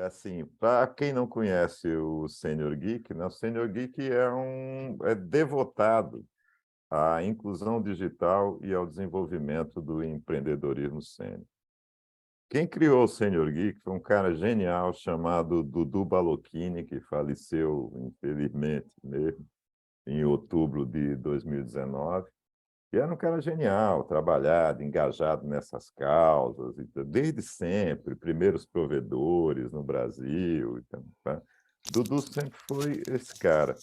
assim, para quem não conhece o Senior Geek, né, o Senior Geek é devotado à inclusão digital e ao desenvolvimento do empreendedorismo sênior. Quem criou o Senior Geek foi um cara genial chamado Dudu Balochini, que faleceu, infelizmente, mesmo, em outubro de 2019. E era um cara genial, trabalhado, engajado nessas causas, desde sempre, primeiros provedores no Brasil. Então, tá? Dudu sempre foi esse cara.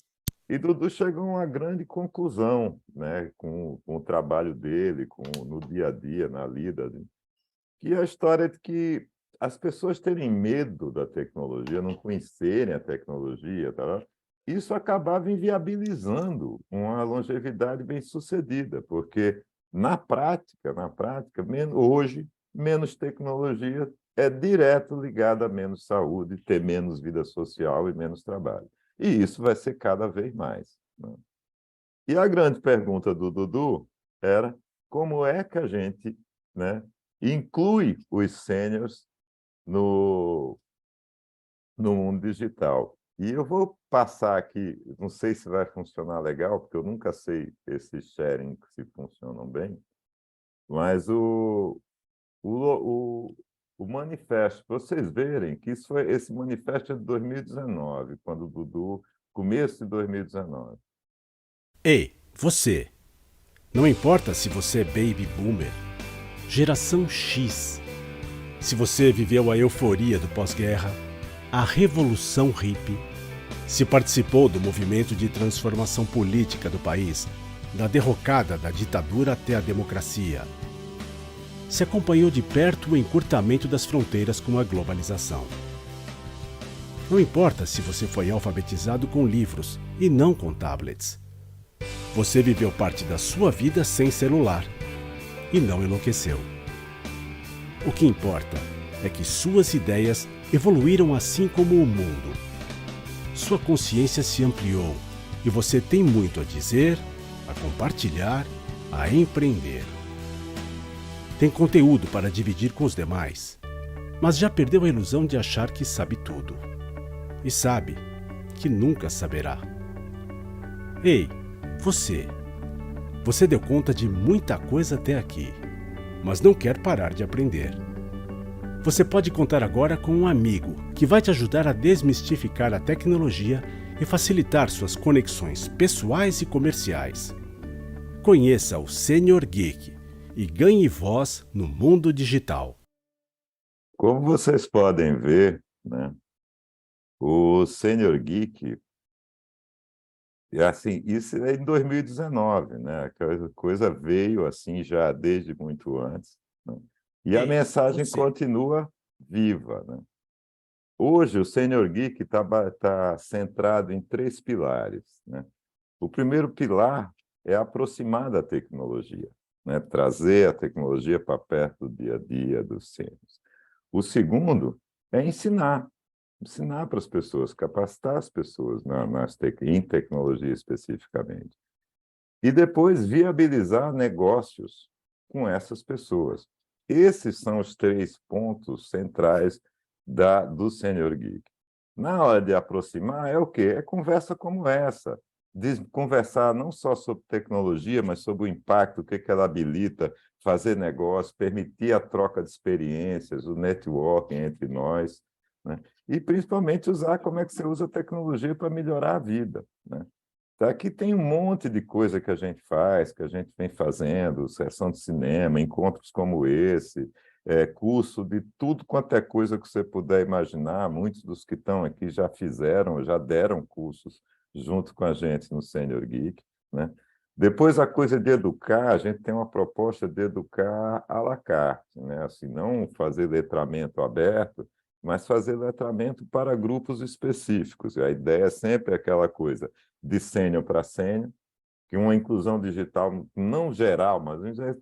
E Dudu chegou a uma grande conclusão, né, com o trabalho dele, no dia a dia, na lida, que é a história de que as pessoas terem medo da tecnologia, não conhecerem a tecnologia, tá? Isso acabava inviabilizando uma longevidade bem-sucedida, porque na prática, hoje, menos tecnologia é direto ligada a menos saúde, ter menos vida social e menos trabalho. E isso vai ser cada vez mais, né? E a grande pergunta do Dudu era como é que a gente, né, inclui os sêniors no, no mundo digital. E eu vou passar aqui, não sei se vai funcionar legal, porque eu nunca sei esses sharing se funcionam bem, mas o, o manifesto, para vocês verem que esse manifesto é de 2019, quando o Dudu, começo de 2019. Ei, você! Não importa se você é baby boomer, geração X, se você viveu a euforia do pós-guerra, a revolução hippie, se participou do movimento de transformação política do país, da derrocada da ditadura até a democracia, se acompanhou de perto o encurtamento das fronteiras com a globalização. Não importa se você foi alfabetizado com livros e não com tablets. Você viveu parte da sua vida sem celular e não enlouqueceu. O que importa é que suas ideias evoluíram assim como o mundo. Sua consciência se ampliou e você tem muito a dizer, a compartilhar, a empreender. Tem conteúdo para dividir com os demais, mas já perdeu a ilusão de achar que sabe tudo. E sabe que nunca saberá. Ei, você deu conta de muita coisa até aqui, mas não quer parar de aprender. Você pode contar agora com um amigo que vai te ajudar a desmistificar a tecnologia e facilitar suas conexões pessoais e comerciais. Conheça o Senior Geek e ganhe voz no mundo digital. Como vocês podem ver, né, o Senior Geek, assim, isso é em 2019, né? A coisa veio assim já desde muito antes, né? E a Ei, mensagem você. continua viva, né? Hoje, o Senior Geek tá centrado em três pilares, né? O primeiro pilar é aproximar da tecnologia, né? Trazer a tecnologia para perto do dia a dia dos sêniors. O segundo é ensinar para as pessoas, capacitar as pessoas em tecnologia especificamente. E depois viabilizar negócios com essas pessoas. Esses são os três pontos centrais do Senior Geek. Na hora de aproximar, é o quê? É conversa como essa. Conversar não só sobre tecnologia, mas sobre o impacto, o que ela habilita, fazer negócio, permitir a troca de experiências, o networking entre nós, né? E, principalmente, usar como é que você usa a tecnologia para melhorar a vida, né? Aqui tem um monte de coisa que a gente faz, que a gente vem fazendo, sessão de cinema, encontros como esse, curso de tudo quanto é coisa que você puder imaginar. Muitos dos que estão aqui já fizeram, já deram cursos junto com a gente no Senior Geek, né? Depois, a coisa de educar, a gente tem uma proposta de educar à la carte, né? Assim, não fazer letramento aberto, mas fazer letramento para grupos específicos. E a ideia é sempre aquela coisa de sênior para sênior, que uma inclusão digital não geral, mas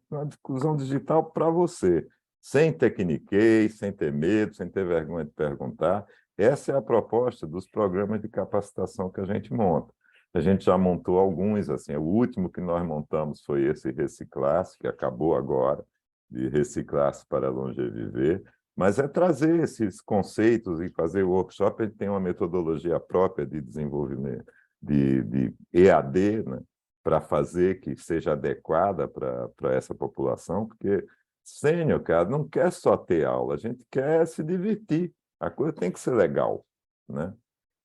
uma inclusão digital para você, sem tecniquez, sem ter medo, sem ter vergonha de perguntar. Essa é a proposta dos programas de capacitação que a gente monta. A gente já montou alguns, assim, o último que nós montamos foi esse Reciclar-se, que acabou agora, de Reciclar-se para Longeviver. Mas é trazer esses conceitos e fazer o workshop. A gente tem uma metodologia própria de desenvolvimento de EAD, né, para fazer que seja adequada para essa população, porque sênior, cara, não quer só ter aula, a gente quer se divertir, a coisa tem que ser legal, né?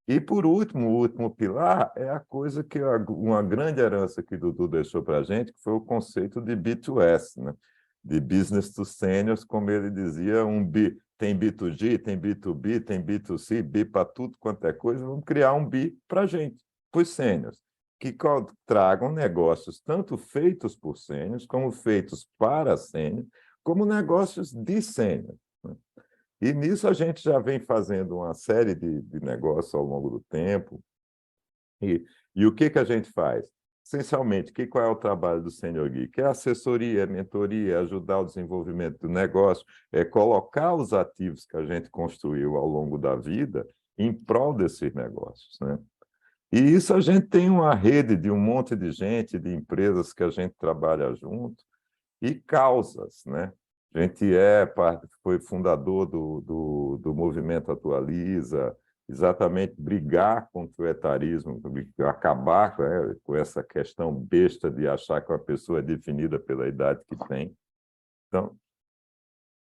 E, por último, o último pilar é a coisa que uma grande herança que o Dudu deixou para a gente, que foi o conceito de B2S, né? De Business to Seniors, como ele dizia, tem B2G, tem B2B, tem B2C, B para tudo quanto é coisa, vamos criar um B para a gente, para os sêniors, que tragam negócios tanto feitos por sêniors, como feitos para sêniors, como negócios de sêniors. E nisso a gente já vem fazendo uma série de negócios ao longo do tempo. E o que que a gente faz? Essencialmente, qual é o trabalho do Senior Geek? É assessoria, é mentoria, é ajudar o desenvolvimento do negócio, é colocar os ativos que a gente construiu ao longo da vida em prol desses negócios, né? E isso a gente tem uma rede de um monte de gente, de empresas que a gente trabalha junto, e causas, né? A gente foi fundador do Movimento Atualiza, exatamente brigar contra o etarismo, acabar, né, com essa questão besta de achar que uma pessoa é definida pela idade que tem. Então,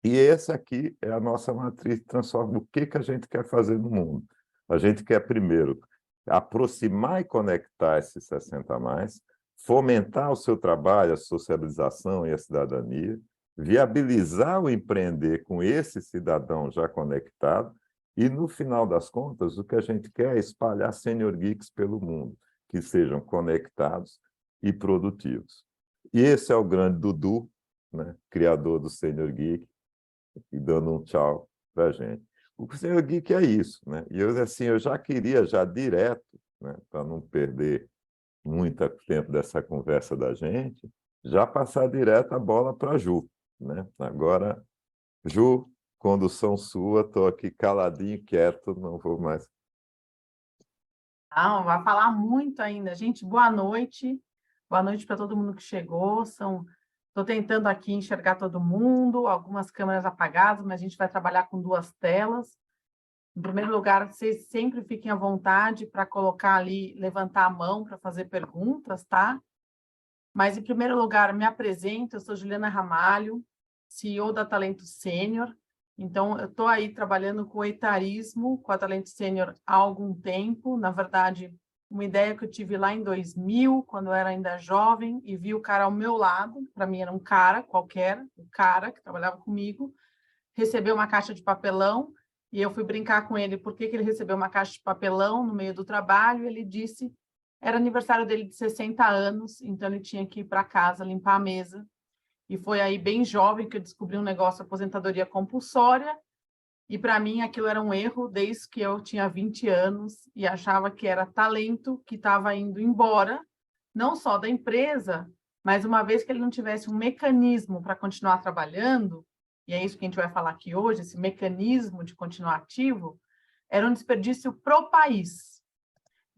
e essa aqui é a nossa matriz de transformação. O que que a gente quer fazer no mundo? A gente quer, primeiro, aproximar e conectar esses 60 a mais, fomentar o seu trabalho, a socialização e a cidadania, viabilizar o empreender com esse cidadão já conectado e, no final das contas, o que a gente quer é espalhar Senior Geeks pelo mundo, que sejam conectados e produtivos. E esse é o grande Dudu, né, criador do Senior Geek, e dando um tchau para a gente. O Senior Geek é isso, né? E eu, assim, eu já queria, já direto, né, para não perder muito tempo dessa conversa da gente, já passar direto a bola para a Ju, né? Agora, Ju, condução sua, estou aqui caladinho, quieto, não vou mais. Não, vai falar muito ainda. Gente, boa noite. Boa noite para todo mundo que chegou. Estou tentando aqui enxergar todo mundo, algumas câmeras apagadas, mas a gente vai trabalhar com 2 telas. Em primeiro lugar, vocês sempre fiquem à vontade para colocar ali, levantar a mão para fazer perguntas, tá? Mas, em primeiro lugar, me apresento, eu sou Juliana Ramalho, CEO da Talento Sênior. Então, eu estou aí trabalhando com o etarismo, com a Talento Sênior há algum tempo. Na verdade, uma ideia que eu tive lá em 2000, quando eu era ainda jovem, e vi o cara ao meu lado, para mim era um cara qualquer, o cara que trabalhava comigo, recebeu uma caixa de papelão, e eu fui brincar com ele por que ele recebeu uma caixa de papelão no meio do trabalho, e ele disse... Era aniversário dele de 60 anos, então ele tinha que ir para casa limpar a mesa. E foi aí, bem jovem, que eu descobri um negócio de aposentadoria compulsória. E, para mim, aquilo era um erro desde que eu tinha 20 anos e achava que era talento que estava indo embora, não só da empresa, mas uma vez que ele não tivesse um mecanismo para continuar trabalhando, e é isso que a gente vai falar aqui hoje, esse mecanismo de continuar ativo, era um desperdício para o país.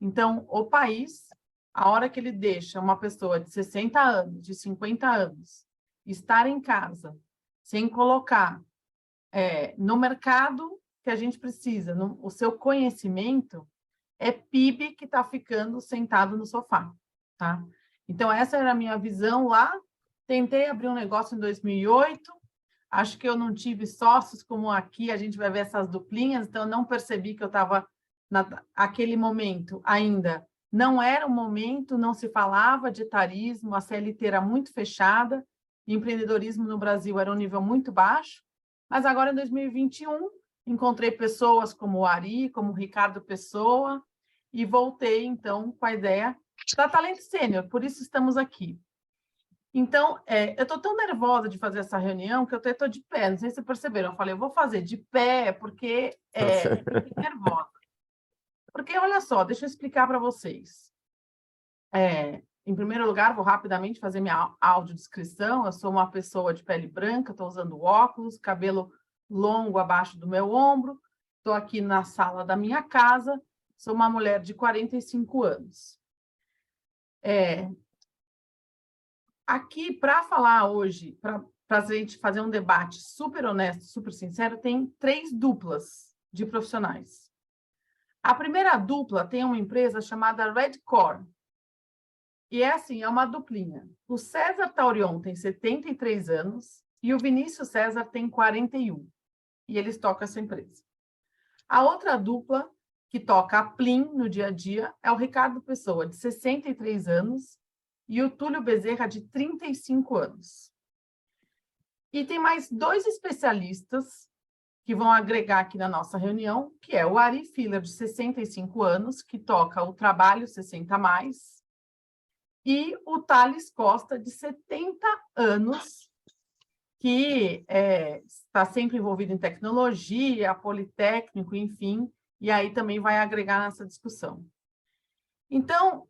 Então, o país, a hora que ele deixa uma pessoa de 60 anos, de 50 anos, estar em casa, sem colocar no mercado que a gente precisa, o seu conhecimento, é PIB que está ficando sentado no sofá. Tá? Então, essa era a minha visão lá. Tentei abrir um negócio em 2008, acho que eu não tive sócios como aqui, a gente vai ver essas duplinhas, então eu não percebi que eu estava... Naquele momento ainda não era um momento, não se falava de etarismo, a CLT era muito fechada, empreendedorismo no Brasil era um nível muito baixo, mas agora em 2021 encontrei pessoas como o Ari, como o Ricardo Pessoa, e voltei então com a ideia da Talento Sênior, por isso estamos aqui. Então, eu estou tão nervosa de fazer essa reunião que eu estou de pé, não sei se vocês perceberam, eu falei, eu vou fazer de pé porque eu fiquei nervosa. Porque, olha só, deixa eu explicar para vocês. Em primeiro lugar, vou rapidamente fazer minha audiodescrição. Eu sou uma pessoa de pele branca, estou usando óculos, cabelo longo abaixo do meu ombro, estou aqui na sala da minha casa, sou uma mulher de 45 anos. Aqui, para falar hoje, para para a gente fazer um debate super honesto, super sincero, tem 3 duplas de profissionais. A primeira dupla tem uma empresa chamada Redcore. E é assim, é uma duplinha. O César Taurion tem 73 anos e o Vinícius César tem 41. E eles tocam essa empresa. A outra dupla que toca a Plim no dia a dia é o Ricardo Pessoa, de 63 anos, e o Túlio Bezerra, de 35 anos. E tem mais 2 especialistas que vão agregar aqui na nossa reunião, que é o Ari Filler, de 65 anos, que toca o Trabalho 60+, e o Thales Costa, de 70 anos, que está sempre envolvido em tecnologia, politécnico, enfim, e aí também vai agregar nessa discussão. Então,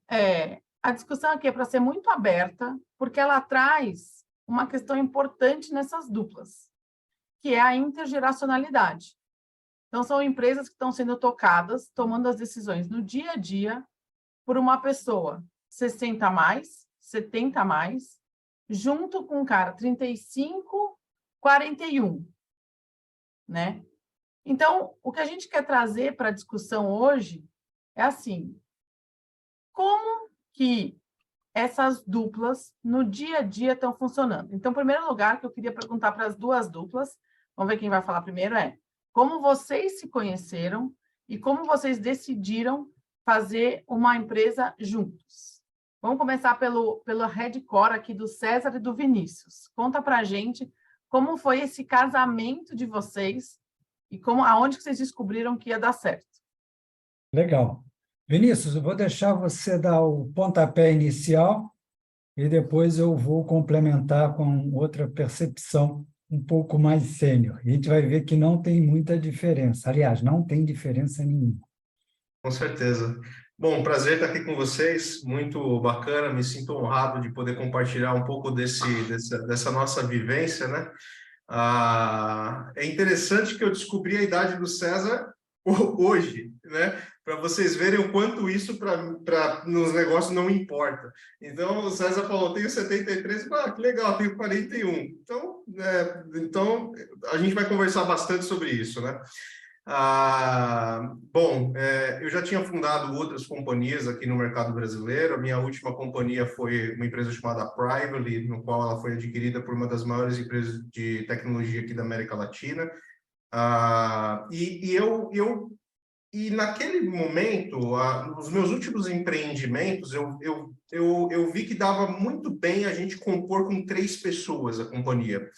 a discussão aqui é para ser muito aberta, porque ela traz uma questão importante nessas duplas, que é a intergeracionalidade. Então, são empresas que estão sendo tocadas, tomando as decisões no dia a dia, por uma pessoa 60+, 70+, junto com um cara 35, 41, né? Então, o que a gente quer trazer para a discussão hoje é assim, como que essas duplas no dia a dia estão funcionando? Então, em primeiro lugar, que eu queria perguntar para as 2 duplas, vamos ver quem vai falar primeiro, como vocês se conheceram e como vocês decidiram fazer uma empresa juntos? Vamos começar pelo Redcore aqui do César e do Vinícius. Conta para a gente como foi esse casamento de vocês e aonde que vocês descobriram que ia dar certo. Legal. Vinícius, eu vou deixar você dar o pontapé inicial e depois eu vou complementar com outra percepção um pouco mais sênior. A gente vai ver que não tem muita diferença. Aliás, não tem diferença nenhuma. Com certeza. Bom, prazer estar aqui com vocês, muito bacana, me sinto honrado de poder compartilhar um pouco dessa nossa vivência, né? É interessante que eu descobri a idade do César hoje, né? Para vocês verem o quanto isso nos negócios não importa. Então, o César falou, tenho 73, que legal, tenho 41. Então, a gente vai conversar bastante sobre isso, né? Eu já tinha fundado outras companhias aqui no mercado brasileiro. A minha última companhia foi uma empresa chamada Prively, no qual ela foi adquirida por uma das maiores empresas de tecnologia aqui da América Latina. E naquele momento, nos meus últimos empreendimentos, eu vi que dava muito bem a gente compor com 3 pessoas a companhia.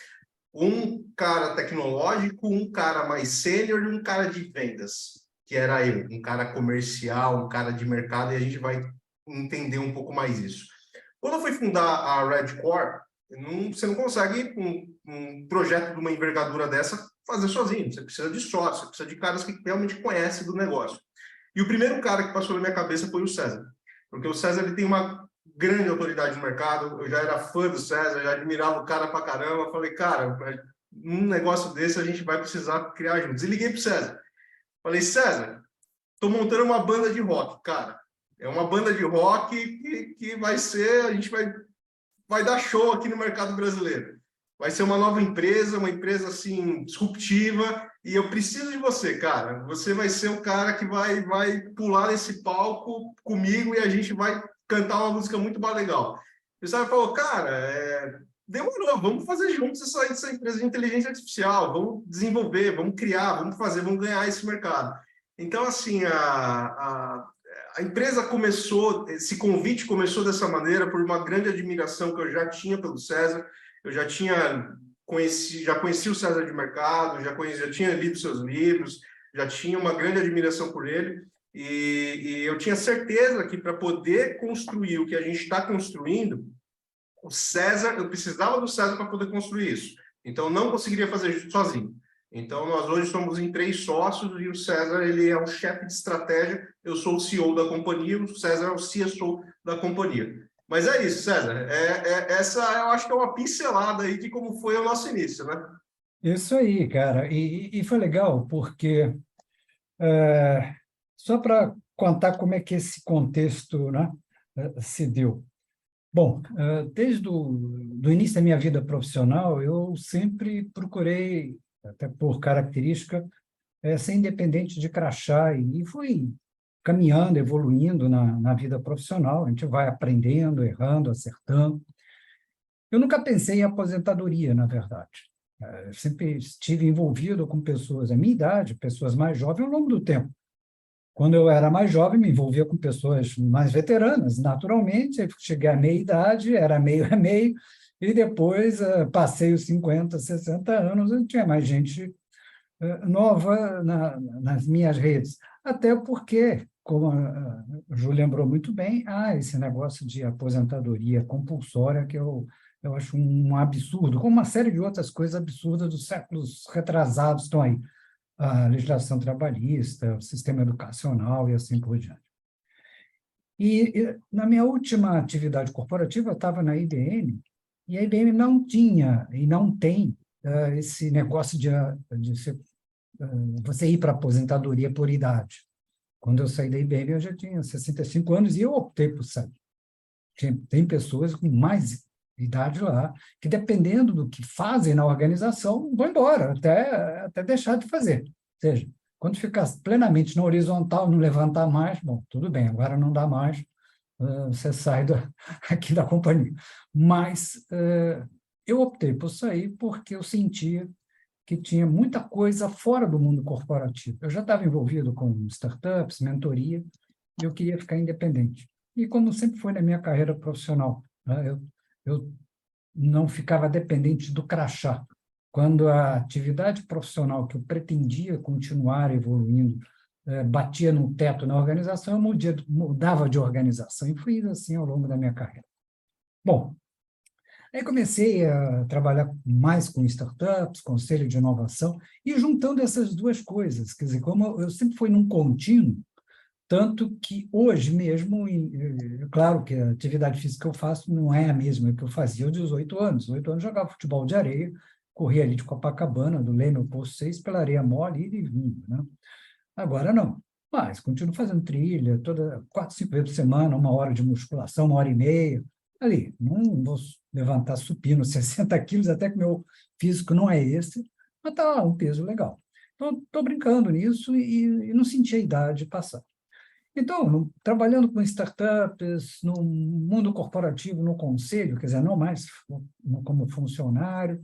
Um cara tecnológico, um cara mais sênior e um cara de vendas, que era eu, um cara comercial, um cara de mercado, e a gente vai entender um pouco mais isso. Quando eu fui fundar a Redcore, você não consegue um projeto de uma envergadura dessa fazer sozinho, você precisa de sócio, você precisa de caras que realmente conhecem do negócio. E o primeiro cara que passou na minha cabeça foi o César, porque o César ele tem uma grande autoridade no mercado, eu já era fã do César, já admirava o cara pra caramba, falei, cara, num negócio desse a gente vai precisar criar juntos. E liguei pro César, falei, César, tô montando uma banda de rock, cara, é uma banda de rock que vai ser, a gente vai dar show aqui no mercado brasileiro, vai ser uma nova empresa, uma empresa assim, disruptiva, e eu preciso de você, cara, você vai ser o cara que vai pular nesse palco comigo e a gente vai cantar uma música muito legal. O César falou, cara, demorou, vamos fazer juntos essa empresa de inteligência artificial, vamos desenvolver, vamos criar, vamos fazer, vamos ganhar esse mercado. Então, assim, a empresa começou, esse convite começou dessa maneira por uma grande admiração que eu já tinha pelo César, eu já conheci o César de mercado, já tinha lido seus livros, já tinha uma grande admiração por ele, e eu tinha certeza que para poder construir o que a gente está construindo, eu precisava do César para poder construir isso. Então, eu não conseguiria fazer isso sozinho. Então, nós hoje somos em 3 sócios e o César ele é o chefe de estratégia, eu sou o CEO da companhia, o César é o CSO da companhia. Mas é isso, César. Essa eu acho que é uma pincelada aí de como foi o nosso início, né? Isso aí, cara. E foi legal, porque só para contar como é que esse contexto, né, se deu. Bom, desde do início da minha vida profissional, eu sempre procurei, até por característica, ser independente de crachá e fui caminhando, evoluindo na vida profissional. A gente vai aprendendo, errando, acertando. Eu nunca pensei em aposentadoria, na verdade. Eu sempre estive envolvido com pessoas da minha idade, pessoas mais jovens, ao longo do tempo. Quando eu era mais jovem, me envolvia com pessoas mais veteranas, naturalmente. Eu cheguei à meia-idade, era meio a meio, e depois passei os 50, 60 anos, e tinha mais gente nova nas minhas redes. Até porque, como a Ju lembrou muito bem, há esse negócio de aposentadoria compulsória que eu acho um absurdo, como uma série de outras coisas absurdas dos séculos retrasados estão aí. A legislação trabalhista, o sistema educacional e assim por diante. E na minha última atividade corporativa, eu estava na IBM, e a IBM não tinha e não tem esse negócio de você ir para a aposentadoria por idade. Quando eu saí da IBM, eu já tinha 65 anos e eu optei por sair. Tem pessoas com mais idade lá, que dependendo do que fazem na organização, vão embora, até deixar de fazer. Ou seja, quando ficar plenamente na horizontal, não levantar mais, bom, tudo bem, agora não dá mais, você sai aqui da companhia. Mas eu optei por sair porque eu sentia que tinha muita coisa fora do mundo corporativo. Eu já estava envolvido com startups, mentoria, e eu queria ficar independente. E como sempre foi na minha carreira profissional, né, eu não ficava dependente do crachá. Quando a atividade profissional que eu pretendia continuar evoluindo batia no teto na organização, eu mudava de organização, e fui assim ao longo da minha carreira. Bom, aí comecei a trabalhar mais com startups, conselho de inovação, e juntando essas duas coisas, quer dizer, como eu sempre fui num contínuo, tanto que hoje mesmo, claro que a atividade física que eu faço não é a mesma que eu fazia aos 18 anos. 18 anos jogava futebol de areia, corria ali de Copacabana, do Leme ao Poço 6, pela areia mole, e vindo, né? Agora não, mas continuo fazendo trilha, 4, 5 vezes por semana, 1 hora de musculação, 1 hora e meia, ali. Não vou levantar supino 60 quilos, até que meu físico não é esse, mas está um peso legal. Então, estou brincando nisso e não senti a idade passar. Então, trabalhando com startups, no mundo corporativo, no conselho, quer dizer, não mais como funcionário,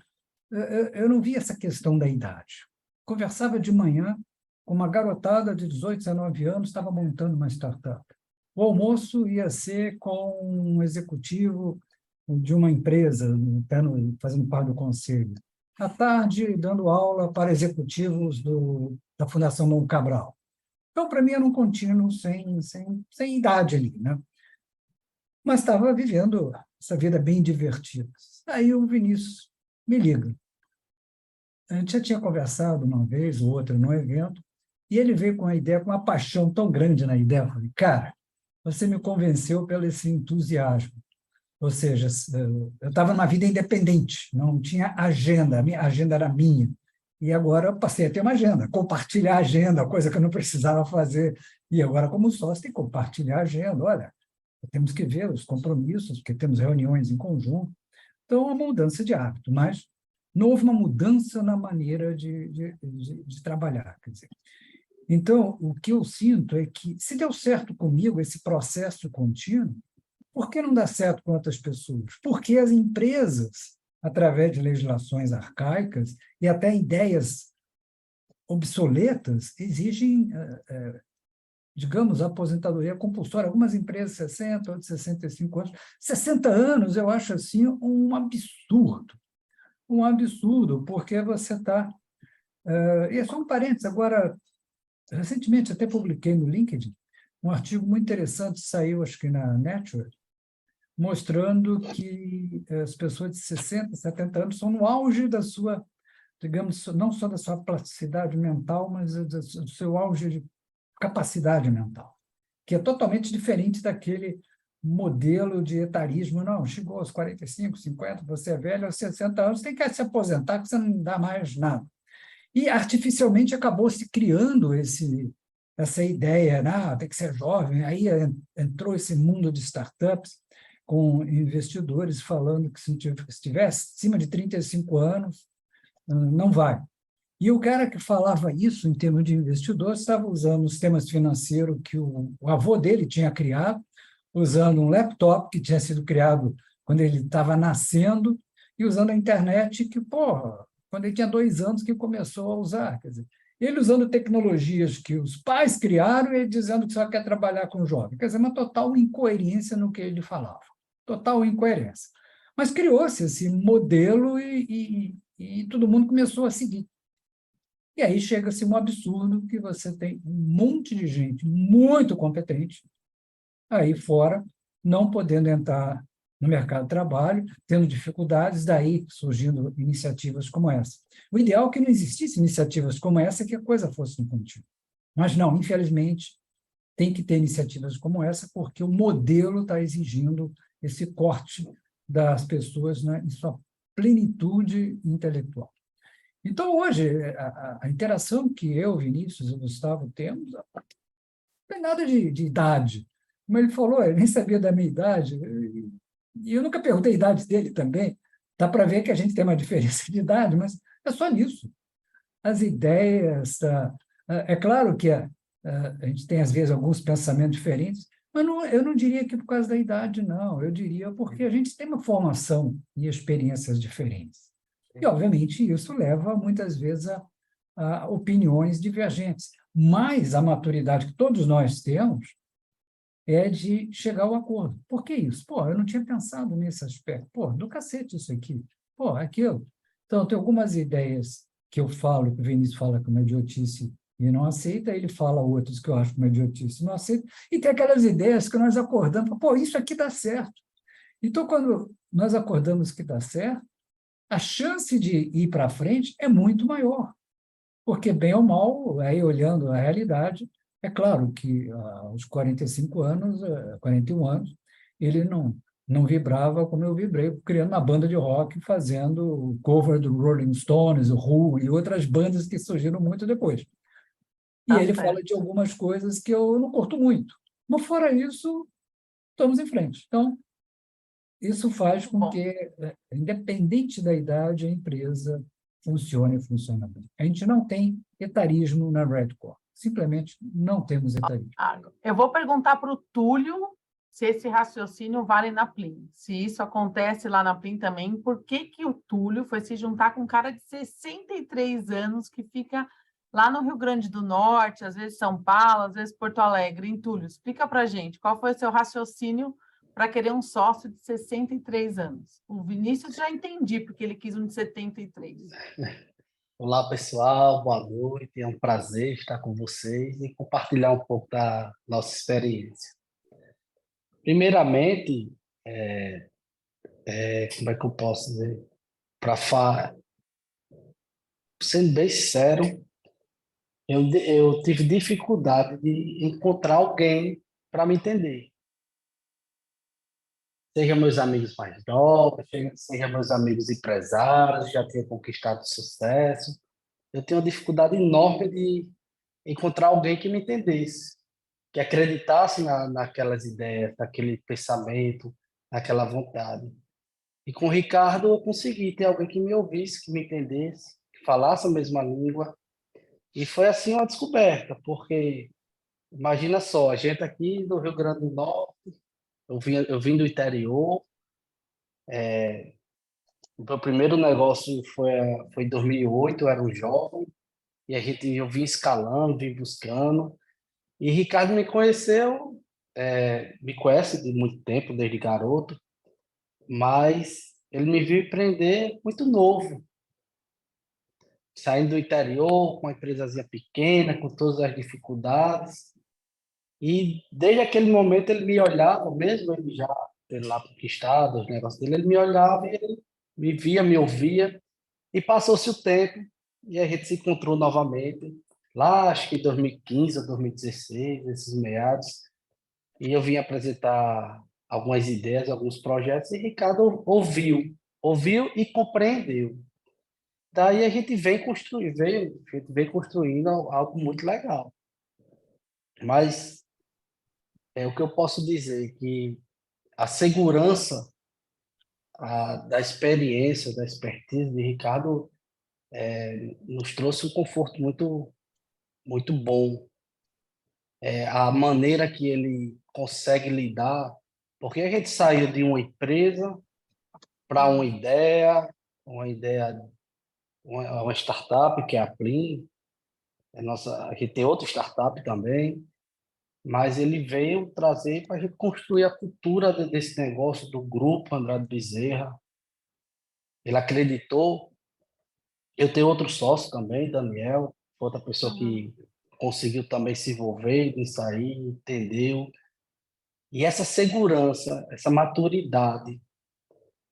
eu não via essa questão da idade. Conversava de manhã com uma garotada de 18, 19 anos, estava montando uma startup. O almoço ia ser com um executivo de uma empresa, fazendo parte do conselho. À tarde, dando aula para executivos da Fundação Monte Cabral. Então, para mim, era um contínuo sem idade ali, né? Mas estava vivendo essa vida bem divertida. Aí o Vinícius me liga. A gente já tinha conversado uma vez ou outra no evento, e ele veio com a ideia, com uma paixão tão grande na ideia. Eu falei, cara, você me convenceu pelo esse entusiasmo. Ou seja, eu estava numa vida independente, não tinha agenda, a minha agenda era minha. E agora eu passei a ter uma agenda, compartilhar a agenda, coisa que eu não precisava fazer. E agora, como sócio, tem que compartilhar a agenda. Olha, temos que ver os compromissos, porque temos reuniões em conjunto. Então, uma mudança de hábito, mas não houve uma mudança na maneira de trabalhar. Quer dizer. Então, o que eu sinto é que, se deu certo comigo esse processo contínuo, por que não dá certo com outras pessoas? Porque as empresas, através de legislações arcaicas e até ideias obsoletas, exigem, digamos, a aposentadoria compulsória. Algumas empresas 60, outras 65 anos. 60 anos, eu acho assim um absurdo, porque você está... e é só um parênteses, agora, recentemente até publiquei no LinkedIn um artigo muito interessante, saiu acho que na Nature, mostrando que as pessoas de 60, 70 anos são no auge da sua, digamos, não só da sua plasticidade mental, mas do seu auge de capacidade mental, que é totalmente diferente daquele modelo de etarismo. Não, chegou aos 45, 50, você é velho, aos 60 anos, tem que se aposentar, que você não dá mais nada. E, artificialmente, acabou se criando essa ideia, tem que ser jovem, aí entrou esse mundo de startups. com investidores falando que se estivesse acima de 35 anos, não vai. E o cara que falava isso em termos de investidor estava usando os sistemas financeiros que o avô dele tinha criado, usando um laptop que tinha sido criado quando ele estava nascendo e usando a internet que, porra, quando ele tinha 2 anos que começou a usar. Quer dizer, ele usando tecnologias que os pais criaram e ele dizendo que só quer trabalhar com jovem. Quer dizer, uma total incoerência no que ele falava. Total incoerência. Mas criou-se esse modelo e todo mundo começou a seguir. E aí chega-se um absurdo que você tem um monte de gente muito competente aí fora, não podendo entrar no mercado de trabalho, tendo dificuldades, daí surgindo iniciativas como essa. O ideal é que não existisse iniciativas como essa, que a coisa fosse no contínuo. Mas não, infelizmente, tem que ter iniciativas como essa, porque o modelo está exigindo esse corte das pessoas, né, em sua plenitude intelectual. Então, hoje, a interação que eu, Vinícius e o Gustavo temos não tem nada de idade. Como ele falou, ele nem sabia da minha idade, e eu nunca perguntei a idade dele também. Dá para ver que a gente tem uma diferença de idade, mas é só nisso. As ideias... É claro que a gente tem, às vezes, alguns pensamentos diferentes, mas eu não diria que por causa da idade, não. Eu diria porque a gente tem uma formação e experiências diferentes. E, obviamente, isso leva, muitas vezes, a opiniões divergentes. Mas a maturidade que todos nós temos é de chegar ao acordo. Por que isso? Pô, eu não tinha pensado nesse aspecto. Pô, do cacete isso aqui. Pô, aquilo. Então, tem algumas ideias que eu falo, que o Vinícius fala que é uma idiotice e não aceita, ele fala outros que eu acho que é uma idiotice e não aceita, e tem aquelas ideias que nós acordamos, pô, isso aqui dá certo. Então, quando nós acordamos que dá certo, a chance de ir para frente é muito maior, porque, bem ou mal, aí olhando a realidade, é claro que aos 45 anos, 41 anos, ele não vibrava como eu vibrei, criando uma banda de rock, fazendo cover do Rolling Stones, o Who e outras bandas que surgiram muito depois. E ele fala de algumas coisas que eu não curto muito. Mas, fora isso, estamos em frente. Então, isso faz com que, independente da idade, a empresa funcione e funcione bem. A gente não tem etarismo na Redcore. Simplesmente não temos etarismo. Eu vou perguntar para o Túlio se esse raciocínio vale na Plim. Se isso acontece lá na Plim também, por que o Túlio foi se juntar com um cara de 63 anos que fica lá no Rio Grande do Norte, às vezes São Paulo, às vezes Porto Alegre. Em Túlio, explica para a gente qual foi o seu raciocínio para querer um sócio de 63 anos. O Vinícius já entendi, porque ele quis um de 73. Olá, pessoal, boa noite. É um prazer estar com vocês e compartilhar um pouco da nossa experiência. Primeiramente, como é que eu posso dizer? Sendo bem sincero, eu tive dificuldade de encontrar alguém para me entender. Seja meus amigos mais novos, seja meus amigos empresários, que já tinham conquistado sucesso. Eu tenho uma dificuldade enorme de encontrar alguém que me entendesse, que acreditasse naquelas ideias, naquele pensamento, naquela vontade. E com o Ricardo eu consegui ter alguém que me ouvisse, que me entendesse, que falasse a mesma língua. E foi assim uma descoberta, porque imagina só, a gente aqui do Rio Grande do Norte, eu vim do interior, o meu primeiro negócio foi em 2008, eu era um jovem, e eu vim escalando, vim buscando, e Ricardo me conheceu, me conhece de muito tempo, desde garoto, mas ele me viu empreender muito novo, saindo do interior, com uma empresazinha pequena, com todas as dificuldades, e desde aquele momento ele me olhava, mesmo ele já ter lá conquistado os negócios dele, ele me olhava e ele me via, me ouvia, e passou-se o tempo, e a gente se encontrou novamente, lá acho que em 2015 ou 2016, esses meados, e eu vim apresentar algumas ideias, alguns projetos, e Ricardo ouviu e compreendeu. Daí a gente vem construindo algo muito legal. Mas o que eu posso dizer que a segurança da experiência, da expertise de Ricardo nos trouxe um conforto muito, muito bom. A maneira que ele consegue lidar, porque a gente saiu de uma empresa para uma startup, que é a Plim, a gente tem outra startup também, mas ele veio trazer para a gente construir a cultura desse negócio, do grupo Andrade Bezerra. Ele acreditou. Eu tenho outro sócio também, Daniel, outra pessoa que conseguiu também se envolver nisso aí, entendeu. E essa segurança, essa maturidade.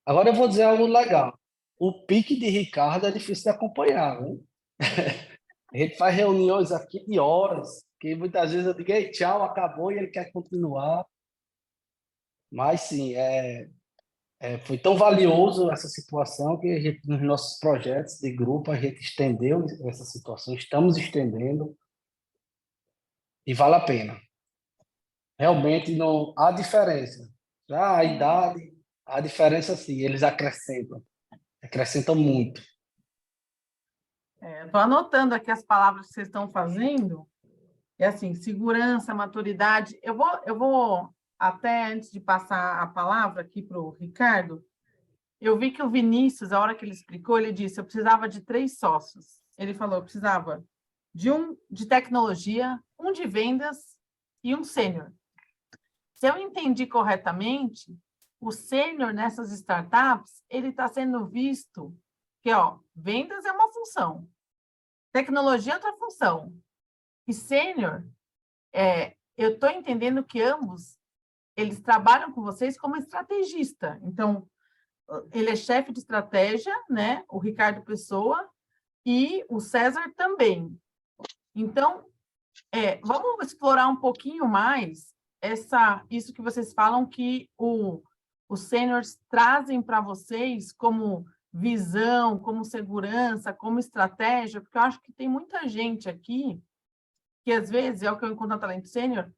Agora eu vou dizer algo legal. O pique de Ricardo é difícil de acompanhar, né? A gente faz reuniões aqui de horas, que muitas vezes eu digo, "Ei, tchau, acabou", e ele quer continuar. Mas sim, foi tão valioso essa situação que a gente, nos nossos projetos de grupo, a gente estendeu essa situação, estamos estendendo, e vale a pena. Realmente não há diferença. Já a idade, a diferença sim, eles acrescentam muito. Estou anotando aqui as palavras que vocês estão fazendo. É assim, segurança, maturidade. Eu vou até antes de passar a palavra aqui para o Ricardo, eu vi que o Vinícius, a hora que ele explicou, ele disse, eu precisava de 3 sócios. Ele falou, eu precisava de um de tecnologia, um de vendas e um sênior. Se eu entendi corretamente, o sênior nessas startups, ele está sendo visto que, vendas é uma função, tecnologia é outra função, e sênior, eu estou entendendo que ambos, eles trabalham com vocês como estrategista. Então, ele é chefe de estratégia, né? O Ricardo Pessoa, e o César também. Então, vamos explorar um pouquinho mais isso que vocês falam que os sêniors trazem para vocês como visão, como segurança, como estratégia, porque eu acho que tem muita gente aqui que, às vezes, é o que eu encontro no Talento Sênior,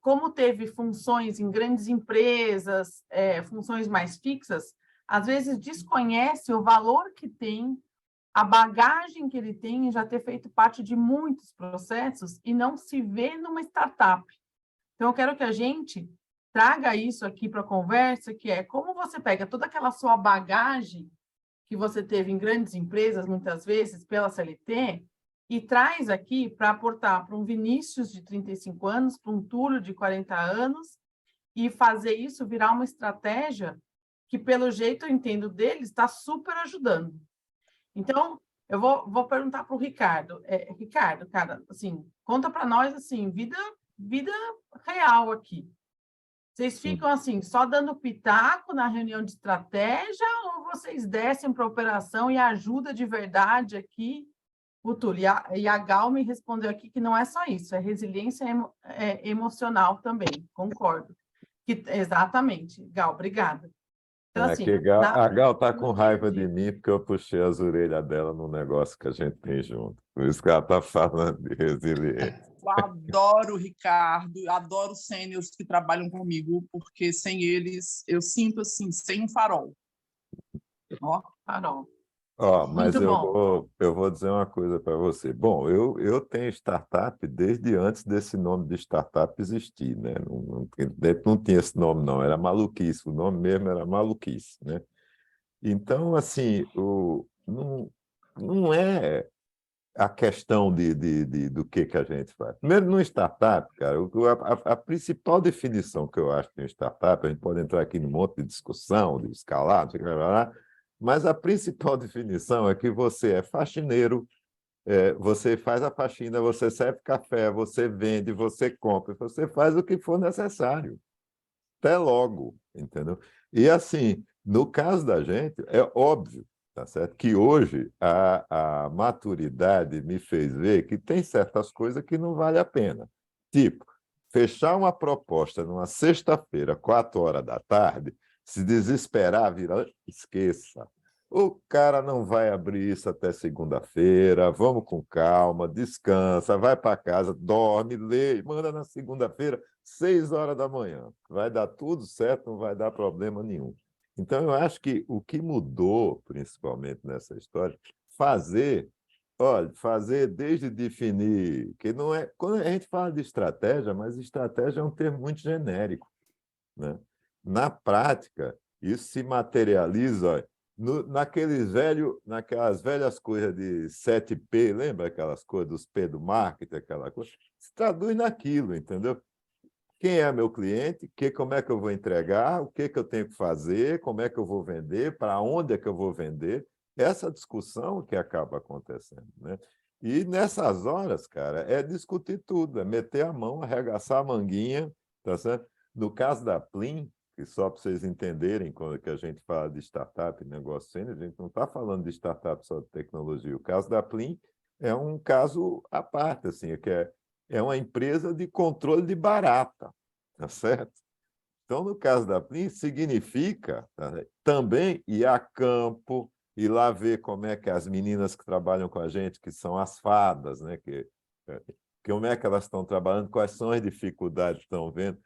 como teve funções em grandes empresas, funções mais fixas, às vezes desconhece o valor que tem, a bagagem que ele tem em já ter feito parte de muitos processos e não se vê numa startup. Então, eu quero que a gente traga isso aqui para a conversa, que é como você pega toda aquela sua bagagem que você teve em grandes empresas, muitas vezes, pela CLT, e traz aqui para aportar para um Vinícius de 35 anos, para um Túlio de 40 anos, e fazer isso virar uma estratégia que, pelo jeito, eu entendo dele, está super ajudando. Então, eu vou perguntar para o Ricardo. Ricardo, cara, assim, conta para nós, assim, vida real aqui. Vocês ficam, assim, só dando pitaco na reunião de estratégia ou vocês descem para a operação e ajuda de verdade aqui o Túlio? E a Gal me respondeu aqui que não é só isso, é resiliência emocional também, concordo. Exatamente, Gal, obrigada. Então, assim, A Gal está com raiva de mim porque eu puxei as orelhas dela no negócio que a gente tem junto. Por isso que ela está falando de resiliência. Eu adoro o Ricardo, adoro os sêniors que trabalham comigo, porque sem eles eu sinto assim, sem um farol. Farol. Mas eu vou dizer uma coisa para você. Bom, eu tenho startup desde antes desse nome de startup existir, né? Não tinha esse nome, não, era maluquice, o nome mesmo era maluquice, né? Então, assim, não é a questão do que a gente faz. Primeiro, no startup, cara, a principal definição que eu acho que tem startup, a gente pode entrar aqui num monte de discussão, de escalado, mas a principal definição é que você é faxineiro, você faz a faxina, você serve café, você vende, você compra, você faz o que for necessário. Até logo, entendeu? E, assim, no caso da gente, é óbvio, tá certo? Que hoje a maturidade me fez ver que tem certas coisas que não vale a pena. Tipo, fechar uma proposta numa sexta-feira, 4h, se desesperar, esqueça. O cara não vai abrir isso até segunda-feira, vamos com calma, descansa, vai para casa, dorme, lê, manda na segunda-feira, 6 horas da manhã. Vai dar tudo certo, não vai dar problema nenhum. Então, eu acho que o que mudou, principalmente nessa história, fazer desde definir, que não é, quando a gente fala de estratégia, mas estratégia é um termo muito genérico, né? Na prática, isso se materializa, olha, naquelas velhas coisas de 7P, lembra aquelas coisas dos P do marketing, aquela coisa? Se traduz naquilo, entendeu? Quem é meu cliente, como é que eu vou entregar, o que eu tenho que fazer, como é que eu vou vender, para onde é que eu vou vender. Essa discussão que acaba acontecendo, né? E nessas horas, cara, é discutir tudo, é meter a mão, arregaçar a manguinha, tá certo? No caso da Plim, que só para vocês entenderem, quando que a gente fala de startup e negócio sênior, a gente não está falando de startup só de tecnologia. O caso da Plim é um caso à parte, assim, que é uma empresa de controle de barata, tá certo? Então, no caso da Plim, significa, tá, também ir a campo, ir lá ver como é que as meninas que trabalham com a gente, que são as fadas, né? Como é que elas estão trabalhando, quais são as dificuldades que estão vendo.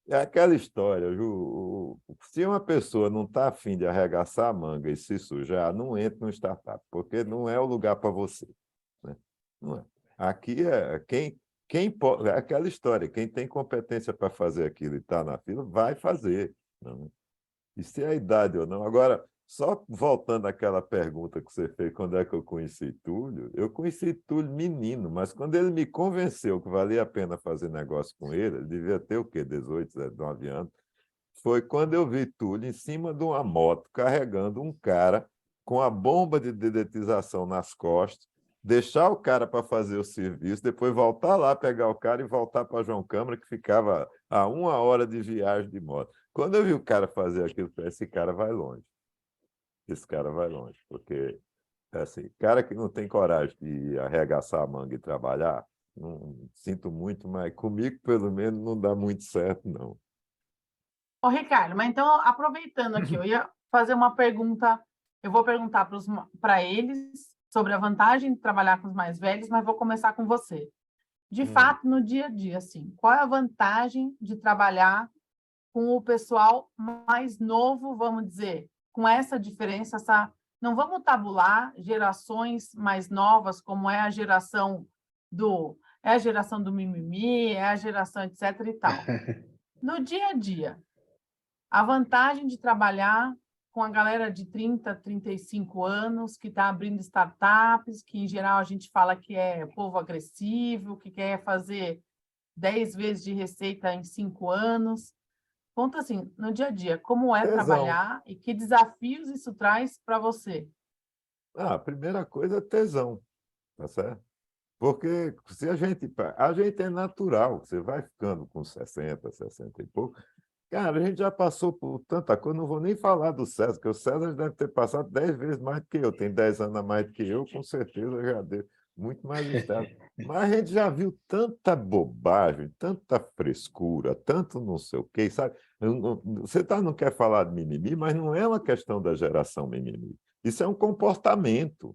É aquela história, Ju, se uma pessoa não está afim de arregaçar a manga e se sujar, não entre no startup, porque não é o lugar para você, né? Não é. Aqui é é aquela história, quem tem competência para fazer aquilo e está na fila, vai fazer. Não? E se é a idade ou não. Agora, só voltando àquela pergunta que você fez, quando é que eu conheci Túlio? Eu conheci Túlio menino, mas quando ele me convenceu que valia a pena fazer negócio com ele devia ter o quê? 18, 19 anos. Foi quando eu vi Túlio em cima de uma moto, carregando um cara com a bomba de dedetização nas costas, deixar o cara para fazer o serviço, depois voltar lá, pegar o cara e voltar para João Câmara, que ficava a 1 hora de viagem de moto. Quando eu vi o cara fazer aquilo, eu falei, esse cara vai longe. Esse cara vai longe, porque, assim, cara que não tem coragem de arregaçar a manga e trabalhar, não sinto muito, mas comigo, pelo menos, não dá muito certo, não. Ô, Ricardo, mas então, aproveitando aqui, eu ia fazer uma pergunta, eu vou perguntar para eles sobre a vantagem de trabalhar com os mais velhos, mas vou começar com você. De fato, no dia a dia, assim, qual é a vantagem de trabalhar com o pessoal mais novo, vamos dizer, com essa diferença, não vamos tabular gerações mais novas, como é a geração do mimimi, é a geração etc e tal. No dia a dia, a vantagem de trabalhar com a galera de 30, 35 anos, que está abrindo startups, que, em geral, a gente fala que é povo agressivo, que quer fazer 10 vezes de receita em 5 anos. Conta, assim, no dia a dia, como é trabalhar e que desafios isso traz para você? A primeira coisa é tesão, tá certo? Porque se a gente é natural, você vai ficando com 60, 60 e pouco. Cara, a gente já passou por tanta coisa, não vou nem falar do César, porque o César deve ter passado 10 vezes mais do que eu, tem 10 anos a mais do que eu, com certeza já deu muito mais estado. Mas a gente já viu tanta bobagem, tanta frescura, tanto não sei o quê, sabe? Você não quer falar de mimimi, mas não é uma questão da geração mimimi. Isso é um comportamento,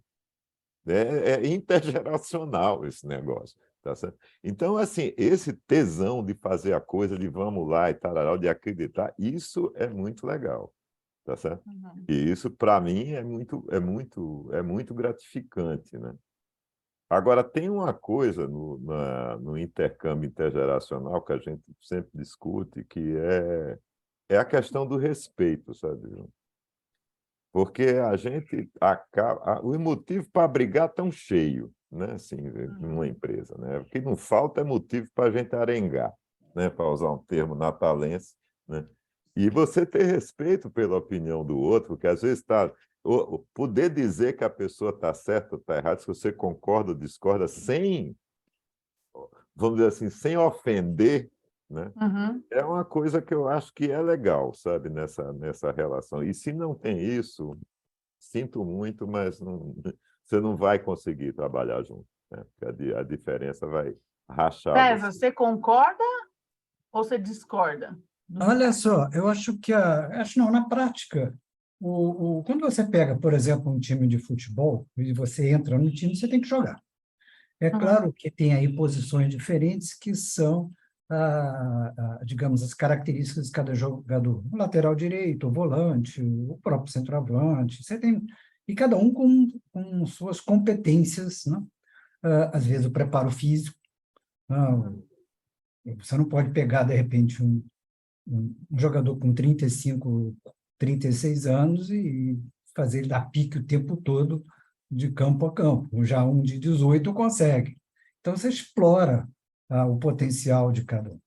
né? É intergeracional esse negócio. Tá certo? Então, assim, esse tesão de fazer a coisa, de vamos lá e tal, de acreditar, isso é muito legal, tá certo? Uhum. E isso, para mim, é muito gratificante, né? Agora, tem uma coisa no intercâmbio intergeracional que a gente sempre discute, que é a questão do respeito, sabe, João? Porque a gente acaba. O motivo para brigar tão cheio, né? Assim, numa empresa, né? O que não falta é motivo para a gente arengar, né? Para usar um termo natalense, né? E você ter respeito pela opinião do outro, porque às vezes poder dizer que a pessoa está certa ou está errada, se você concorda ou discorda, vamos dizer assim, sem ofender, né? Uhum. É uma coisa que eu acho que é legal, sabe, nessa relação. E se não tem isso, sinto muito, mas você não vai conseguir trabalhar junto, né? Porque a diferença vai rachar César, você. você concorda ou você discorda? Olha só, eu acho que acho não, na prática, quando você pega, por exemplo, um time de futebol e você entra no time, você tem que jogar. É claro que tem aí posições diferentes que são digamos, as características de cada jogador. O lateral direito, o volante, o próprio centroavante. Você tem, e cada um com suas competências, né? Às vezes o preparo físico. Você não pode pegar, de repente, um jogador com 35, 36 anos e fazer ele dar pique o tempo todo de campo a campo. Já um de 18 consegue. Então, você explora o potencial de cada um.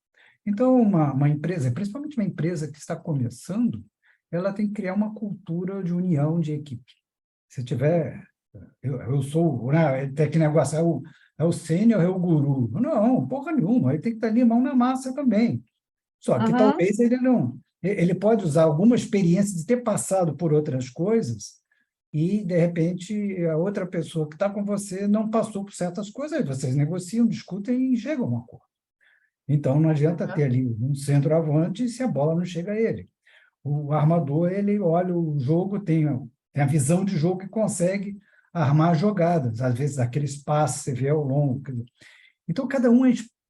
Então, uma empresa, principalmente uma empresa que está começando, ela tem que criar uma cultura de união de equipe. Se tiver... Eu sou... Né, tem aquele negócio, é o sênior, é o guru. Não, porra nenhuma. Ele tem que estar ali, mão na massa também. Só que talvez ele não... Ele pode usar alguma experiência de ter passado por outras coisas e, de repente, a outra pessoa que está com você não passou por certas coisas, aí vocês negociam, discutem e chegam a um acordo. Então, não adianta ter ali um centroavante se a bola não chega a ele. O armador, ele olha o jogo, tem a visão de jogo que consegue armar jogadas, às vezes aqueles passes você vê ao longo. Então, cada um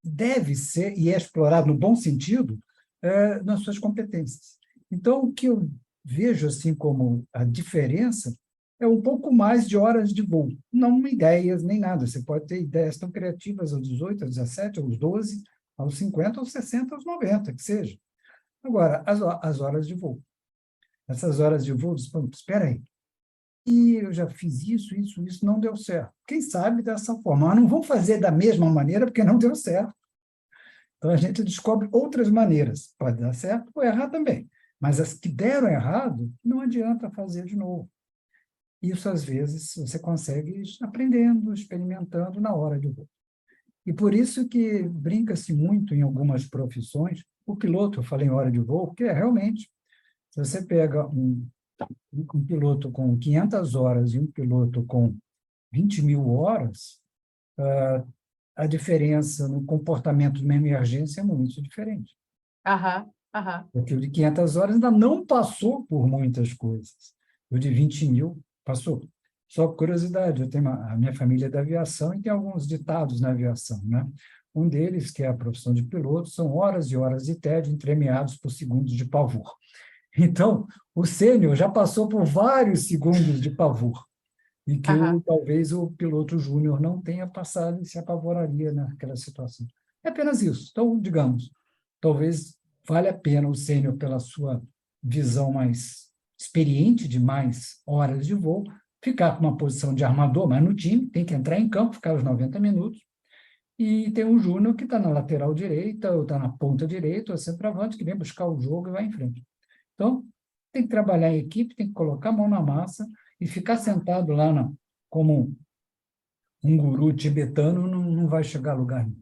deve ser, e é explorado no bom sentido, nas suas competências. Então, o que eu vejo assim como a diferença é um pouco mais de horas de voo, não ideias nem nada. Você pode ter ideias tão criativas aos 18, aos 17, aos 12, aos 50, aos 60, aos 90, que seja. Agora, as horas de voo. Essas horas de voo, espera aí, e eu já fiz isso, não deu certo. Quem sabe dessa forma? Mas não vão fazer da mesma maneira porque não deu certo. Então, a gente descobre outras maneiras. Pode dar certo ou errar também. Mas as que deram errado, não adianta fazer de novo. Isso, às vezes, você consegue aprendendo, experimentando na hora de voo. E por isso que brinca-se muito em algumas profissões. O piloto, eu falei em hora de voo, porque realmente, se você pega um piloto com 500 horas e um piloto com 20 mil horas, a diferença no comportamento de uma emergência é muito diferente. Porque o de 500 horas ainda não passou por muitas coisas. O de 20 mil passou. Só curiosidade, a minha família é da aviação e tem alguns ditados na aviação, né? Um deles, que é a profissão de piloto, são horas e horas de tédio entremeados por segundos de pavor. Então, o sênior já passou por vários segundos de pavor, e que talvez o piloto júnior não tenha passado e se apavoraria naquela situação. É apenas isso. Então, digamos, talvez valha a pena o sênior, pela sua visão mais experiente de mais horas de voo, ficar com uma posição de armador, mas no time tem que entrar em campo, ficar os 90 minutos, e tem um júnior que está na lateral direita, ou está na ponta direita, ou centroavante, que vem buscar o jogo e vai em frente. Então, tem que trabalhar em equipe, tem que colocar a mão na massa e ficar sentado lá como um guru tibetano não vai chegar a lugar nenhum.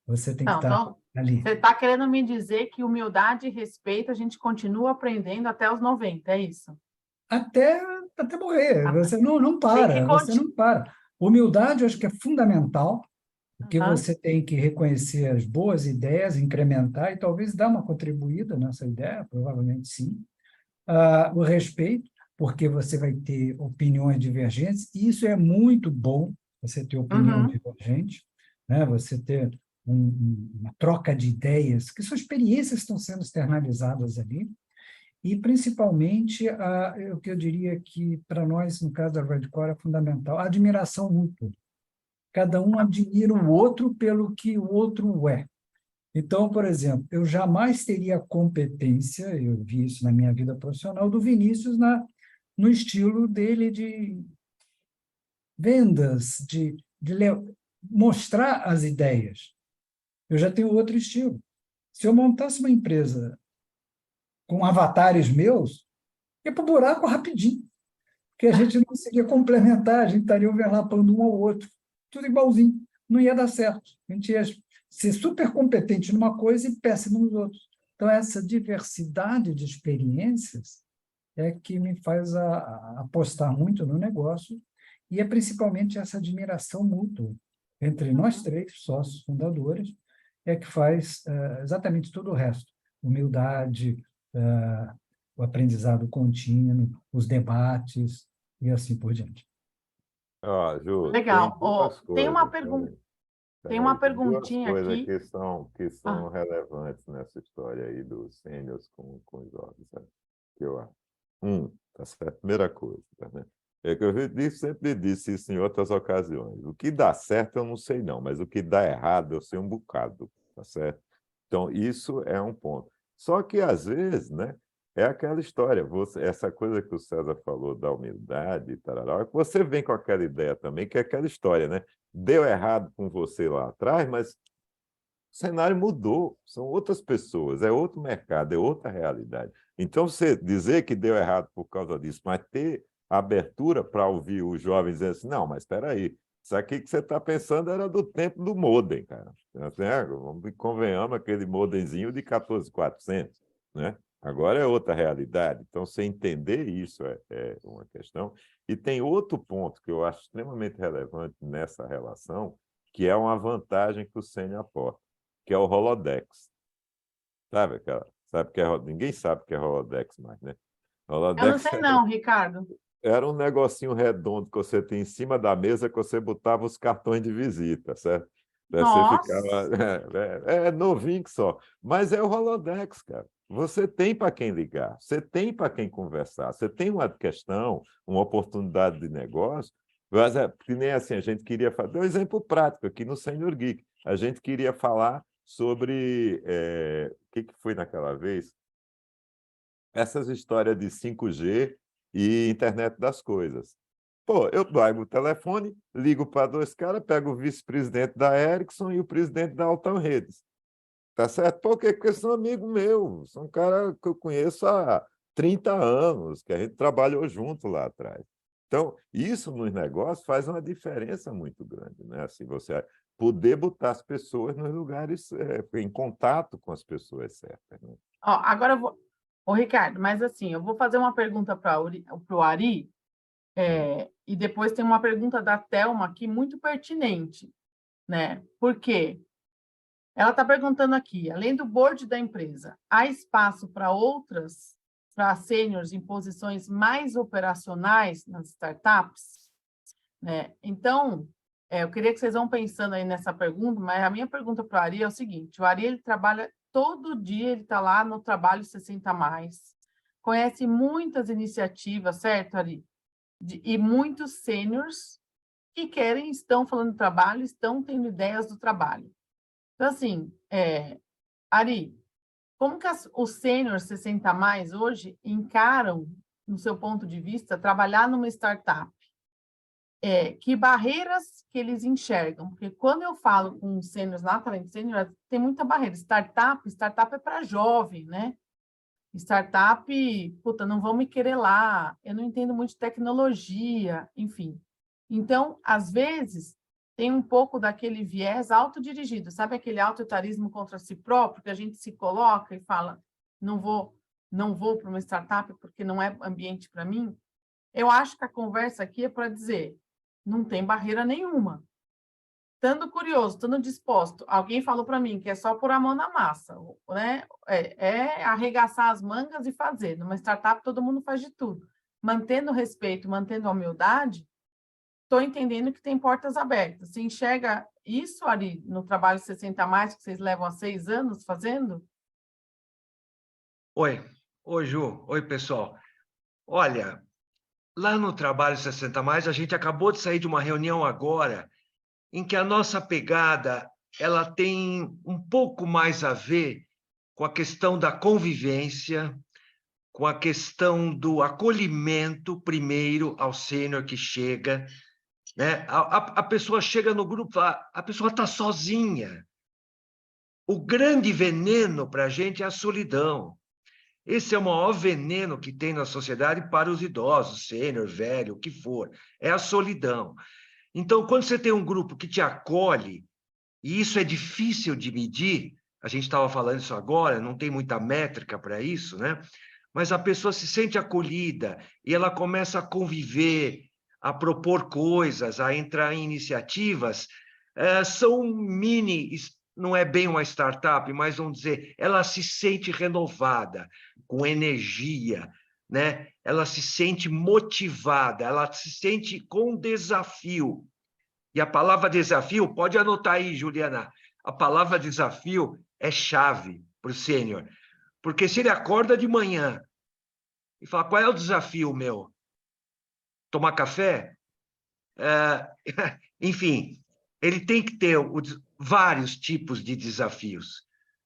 Você tem que estar ali. Você está querendo me dizer que humildade e respeito a gente continua aprendendo até os 90, é isso? Até morrer. Você não para, você não para. Humildade, eu acho que é fundamental, porque você tem que reconhecer as boas ideias, incrementar e talvez dar uma contribuída nessa ideia, provavelmente sim. O respeito, porque você vai ter opiniões divergentes, e isso é muito bom, você ter opinião divergente, né? Você ter uma troca de ideias, que são experiências que estão sendo externalizadas ali, e, principalmente, o que eu diria que, para nós, no caso da Redcore, é fundamental, a admiração mútua. Cada um admira o outro pelo que o outro é. Então, por exemplo, eu jamais teria a competência, eu vi isso na minha vida profissional, do Vinícius no estilo dele de vendas, de mostrar as ideias. Eu já tenho outro estilo. Se eu montasse uma empresa com avatares meus, ia para o buraco rapidinho, porque a gente não conseguia complementar, a gente estaria overlapando um ao outro, tudo igualzinho, não ia dar certo. A gente ia ser super competente numa coisa e péssimo nos outros. Então, essa diversidade de experiências é que me faz apostar muito no negócio, e é principalmente essa admiração mútua entre nós três, sócios fundadores, é que faz exatamente todo o resto. Humildade, o aprendizado contínuo, os debates e assim por diante. Ju, Legal. tem duas Tem uma coisas, pergunta. Tem uma Duas perguntinha coisas aqui. que são relevantes nessa história aí dos sêniors com os jovens, sabe? Que eu acho. Tá certo? Primeira coisa, tá, né? É que sempre disse isso em outras ocasiões. O que dá certo eu não sei não, mas o que dá errado eu sei um bocado, tá certo? Então, isso é um ponto. Só que, às vezes, né, é aquela história, essa coisa que o César falou da humildade e tal, que você vem com aquela ideia também, que é aquela história, né? Deu errado com você lá atrás, mas o cenário mudou, são outras pessoas, é outro mercado, é outra realidade. Então, você dizer que deu errado por causa disso, mas ter abertura para ouvir os jovens dizer assim, não, mas espera aí, isso aqui que você está pensando era do tempo do modem, cara. Convenhamos, aquele modemzinho de 14.400, né? Agora é outra realidade. Então, você entender isso é uma questão. E tem outro ponto que eu acho extremamente relevante nessa relação, que é uma vantagem que o Sênior aporta, que é o Holodex. Sabe que ninguém sabe o que é Holodex mais, né? Eu não Holodex sei não, Ricardo. era um negocinho redondo que você tem em cima da mesa que você botava os cartões de visita, certo? Você ficava. Nossa, É novinho que só. Mas é o Holodex, cara. Você tem para quem ligar, você tem para quem conversar, você tem uma questão, uma oportunidade de negócio. Mas que nem assim, a gente queria fazer um exemplo prático aqui no Senior Geek. A gente queria falar sobre o que foi naquela vez? Essas histórias de 5G e internet das coisas. Pô, eu pego o telefone, ligo para dois caras, pego o vice-presidente da Ericsson e o presidente da Altan Redes. Tá certo? Por quê? Porque são amigos meus, são caras que eu conheço há 30 anos, que a gente trabalhou junto lá atrás. Então, isso nos negócios faz uma diferença muito grande, né? Assim, você poder botar as pessoas nos lugares, em contato com as pessoas certas, né? ó, agora eu vou. Ô, Ricardo, mas assim, eu vou fazer uma pergunta para o Ari, e depois tem uma pergunta da Thelma aqui muito pertinente, né? Por quê? Ela está perguntando aqui, além do board da empresa, há espaço para sêniores em posições mais operacionais nas startups? Né? Então, eu queria que vocês vão pensando aí nessa pergunta, mas a minha pergunta para o Ari é o seguinte, o Ari ele trabalha todo dia, ele está lá no Trabalho 60+, conhece muitas iniciativas, certo, Ari? E muitos sêniors que estão falando do trabalho, estão tendo ideias do trabalho. Então, assim, Ari, como que os sêniors 60+ hoje encaram, no seu ponto de vista, trabalhar numa startup? Que barreiras que eles enxergam? Porque quando eu falo com os sêniors lá, Talento Sênior, tem muita barreira. Startup é para jovem, né? Startup, puta, não vão me querer lá, eu não entendo muito de tecnologia, enfim. Então, às vezes, tem um pouco daquele viés autodirigido, sabe aquele autoritarismo contra si próprio, que a gente se coloca e fala, não vou para uma startup porque não é ambiente para mim? Eu acho que a conversa aqui é para dizer, não tem barreira nenhuma. Estando curioso, estando disposto, alguém falou para mim que é só pôr a mão na massa, né? Arregaçar as mangas e fazer. Numa startup, todo mundo faz de tudo. Mantendo o respeito, mantendo a humildade, estou entendendo que tem portas abertas. Você enxerga isso, Ari, no trabalho 60+, que vocês levam há 6 anos fazendo? Oi, Ju. Oi, pessoal. Olha, lá no Trabalho 60+, a gente acabou de sair de uma reunião agora em que a nossa pegada ela tem um pouco mais a ver com a questão da convivência, com a questão do acolhimento primeiro ao sênior que chega, né? A pessoa chega no grupo, a pessoa está sozinha. O grande veneno para a gente é a solidão. Esse é o maior veneno que tem na sociedade para os idosos, sênior, velho, o que for, é a solidão. Então, quando você tem um grupo que te acolhe, e isso é difícil de medir, a gente estava falando isso agora, não tem muita métrica para isso, né? Mas a pessoa se sente acolhida e ela começa a conviver, a propor coisas, a entrar em iniciativas, são não é bem uma startup, mas vamos dizer, ela se sente renovada, com energia, né? Ela se sente motivada, ela se sente com desafio. E a palavra desafio, pode anotar aí, Juliana, a palavra desafio é chave para o sênior. Porque se ele acorda de manhã e fala, qual é o desafio meu? Tomar café? Enfim, ele tem que ter vários tipos de desafios,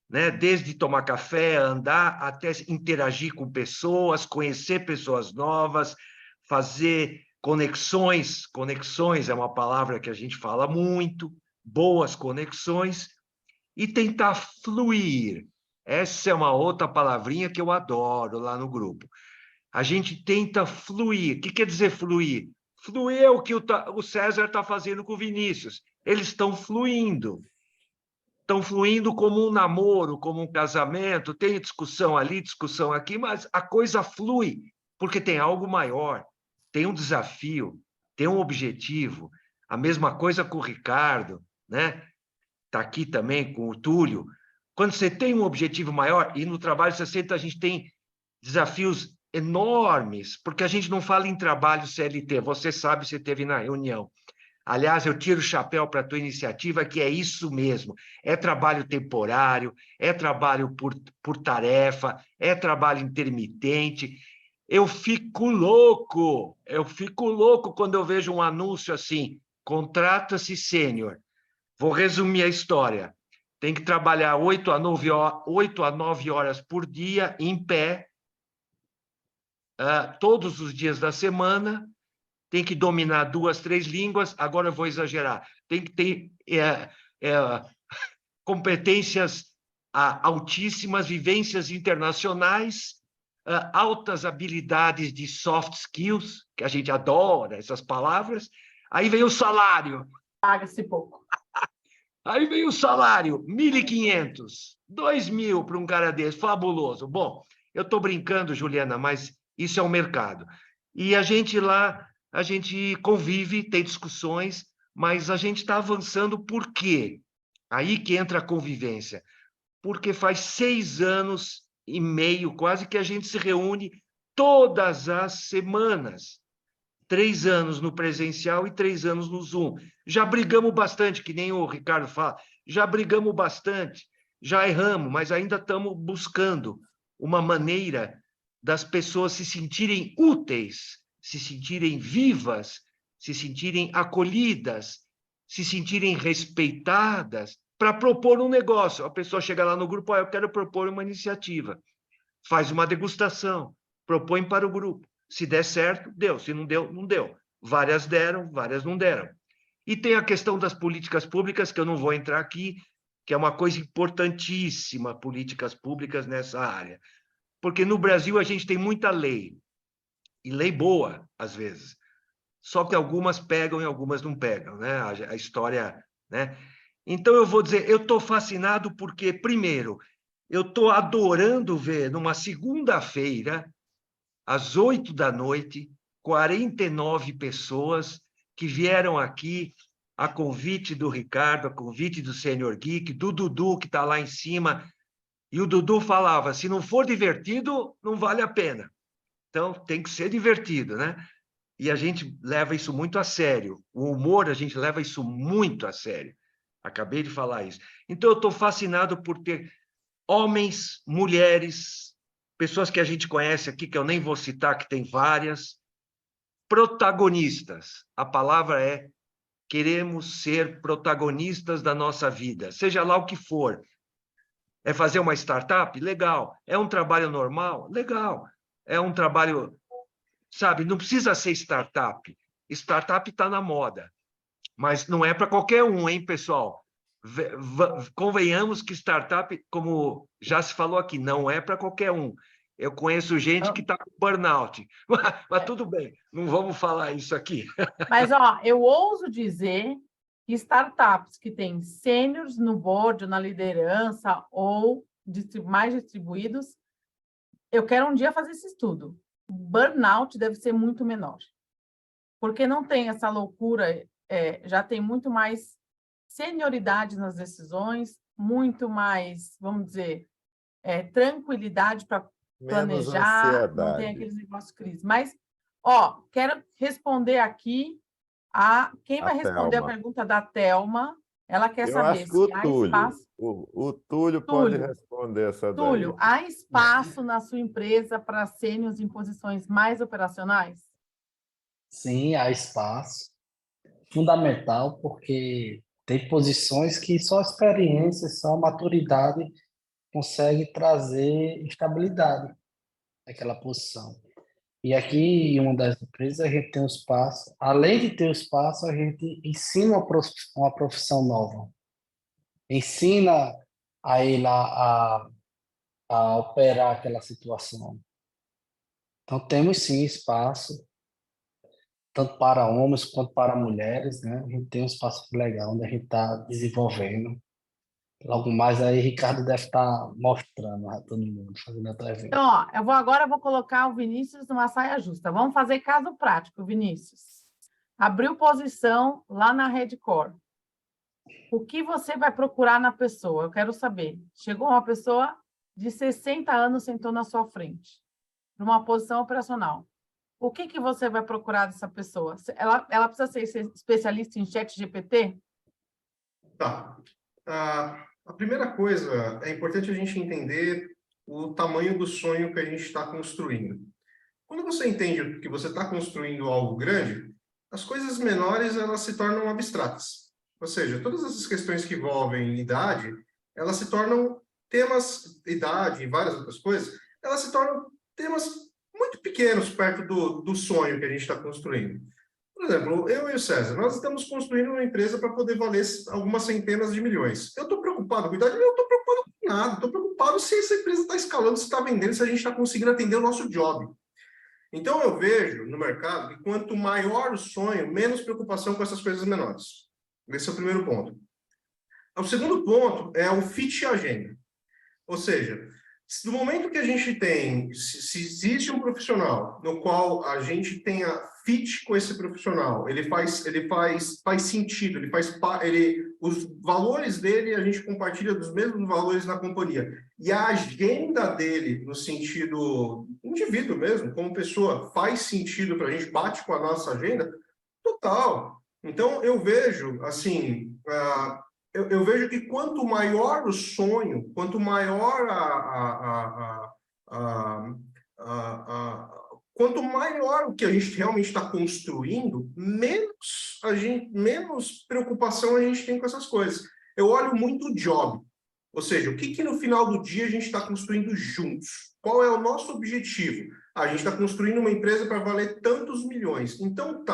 né? Desde tomar café, andar, até interagir com pessoas, conhecer pessoas novas, fazer conexões. Conexões é uma palavra que a gente fala muito, boas conexões, e tentar fluir. Essa é uma outra palavrinha que eu adoro lá no grupo. A gente tenta fluir. O que quer dizer fluir? Fluir é o que o César está fazendo com o Vinícius. Eles estão fluindo. Estão fluindo como um namoro, como um casamento. Tem discussão ali, discussão aqui, mas a coisa flui, porque tem algo maior, tem um desafio, tem um objetivo. A mesma coisa com o Ricardo, né? Está aqui também com o Túlio. Quando você tem um objetivo maior, e no Trabalho 60 a gente tem desafios enormes, porque a gente não fala em trabalho CLT, você sabe, você esteve na reunião. Aliás, eu tiro o chapéu para a tua iniciativa, que é isso mesmo, é trabalho temporário, é trabalho por tarefa, é trabalho intermitente. Eu fico louco quando eu vejo um anúncio assim, contrata-se sênior. Vou resumir a história. Tem que trabalhar 8 a 9 horas por dia, em pé, todos os dias da semana, tem que dominar 2, 3 línguas, agora eu vou exagerar, tem que ter competências altíssimas, vivências internacionais, altas habilidades de soft skills, que a gente adora essas palavras. Aí vem o salário. Paga-se pouco. Aí vem o salário, 1.500, 2.000 para um cara desse, fabuloso. Bom, eu estou brincando, Juliana, mas isso é um mercado. E a gente lá, a gente convive, tem discussões, mas a gente está avançando por quê? Aí que entra a convivência. Porque faz 6 anos e meio, quase, que a gente se reúne todas as semanas. 3 anos no presencial e 3 anos no Zoom. Já brigamos bastante, que nem o Ricardo fala, já brigamos bastante, já erramos, mas ainda estamos buscando uma maneira das pessoas se sentirem úteis, se sentirem vivas, se sentirem acolhidas, se sentirem respeitadas, para propor um negócio. A pessoa chega lá no grupo, eu quero propor uma iniciativa. Faz uma degustação, propõe para o grupo. Se der certo, deu. Se não deu, não deu. Várias deram, várias não deram. E tem a questão das políticas públicas, que eu não vou entrar aqui, que é uma coisa importantíssima, políticas públicas nessa área. Porque no Brasil a gente tem muita lei, e lei boa, às vezes. Só que algumas pegam e algumas não pegam, né? A história, né? Então eu vou dizer, eu estou fascinado porque, primeiro, eu estou adorando ver, numa segunda-feira, às 20h, 49 pessoas que vieram aqui a convite do Ricardo, a convite do Sênior Geek, do Dudu, que está lá em cima. E o Dudu falava, se não for divertido, não vale a pena. Então, tem que ser divertido, né? E a gente leva isso muito a sério. O humor, a gente leva isso muito a sério. Acabei de falar isso. Então, eu estou fascinado por ter homens, mulheres, pessoas que a gente conhece aqui, que eu nem vou citar, que tem várias, protagonistas. A palavra é, queremos ser protagonistas da nossa vida, seja lá o que for. É fazer uma startup? Legal. É um trabalho normal? Legal. É um trabalho, sabe, não precisa ser startup. Startup está na moda, mas não é para qualquer um, hein, pessoal? Convenhamos que startup, como já se falou aqui, não é para qualquer um. Eu conheço gente que está com burnout, mas tudo bem, não vamos falar isso aqui. Mas, ó, eu ouso dizer que startups que têm sêniors no board, na liderança ou mais distribuídos, eu quero um dia fazer esse estudo. O burnout deve ser muito menor, porque não tem essa loucura, já tem muito mais senioridade nas decisões, muito mais, vamos dizer, tranquilidade para planejar, não tem aqueles negócios crise. Mas, ó, quero responder aqui Quem vai A responder a Thelma. pergunta da Thelma? Ela quer Eu saber acho que o se há Túlio. espaço. O Túlio pode Túlio, responder essa daí. Túlio, há espaço na sua empresa para sêniores em posições mais operacionais? Sim, há espaço. Fundamental, porque tem posições que só a experiência, só a maturidade consegue trazer estabilidade naquela posição. E aqui, em uma das empresas, a gente tem um espaço. Além de ter o espaço, a gente ensina uma profissão nova. Ensina a ele a operar aquela situação. Então, temos sim espaço, tanto para homens quanto para mulheres, né? A gente tem um espaço legal onde a gente está desenvolvendo. Logo mais aí, Ricardo deve estar mostrando a todo mundo, fazendo outro evento. Então, ó, agora eu vou colocar o Vinícius numa saia justa. Vamos fazer caso prático, Vinícius. Abriu posição lá na Redcore. O que você vai procurar na pessoa? Eu quero saber. Chegou uma pessoa de 60 anos, sentou na sua frente, numa posição operacional. O que você vai procurar dessa pessoa? Ela precisa ser especialista em ChatGPT? Tá. A primeira coisa, é importante a gente entender o tamanho do sonho que a gente está construindo. Quando você entende que você está construindo algo grande, as coisas menores elas se tornam abstratas. Ou seja, todas essas questões que envolvem idade, elas se tornam temas, idade e várias outras coisas, elas se tornam temas muito pequenos perto do sonho que a gente está construindo. Por exemplo, eu e o César, nós estamos construindo uma empresa para poder valer algumas centenas de milhões. Eu estou preocupado com idade? Eu não estou preocupado com nada. Estou preocupado se essa empresa está escalando, se está vendendo, se a gente está conseguindo atender o nosso job. Então, eu vejo no mercado que quanto maior o sonho, menos preocupação com essas coisas menores. Esse é o primeiro ponto. O segundo ponto é o fit agenda. Ou seja, no momento que a gente tem, se existe um profissional no qual a gente tenha fit com esse profissional, ele faz sentido, os valores dele, a gente compartilha dos mesmos valores na companhia. E a agenda dele, no sentido indivíduo mesmo, como pessoa, faz sentido para a gente, bate com a nossa agenda, total. Então, eu vejo, assim, eu vejo que quanto maior o sonho, quanto maior quanto maior o que a gente realmente está construindo, menos preocupação a gente tem com essas coisas. Eu olho muito o job, ou seja, o que no final do dia a gente está construindo juntos? Qual é o nosso objetivo? A gente está construindo uma empresa para valer tantos milhões. Então,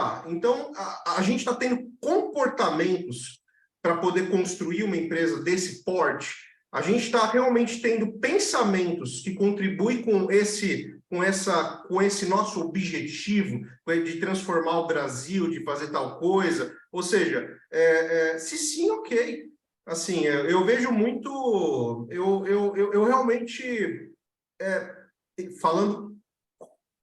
a gente está tendo comportamentos para poder construir uma empresa desse porte. A gente está realmente tendo pensamentos que contribuem com esse nosso objetivo de transformar o Brasil, de fazer tal coisa. Ou seja, se sim, ok. Assim, eu vejo muito... Eu realmente, falando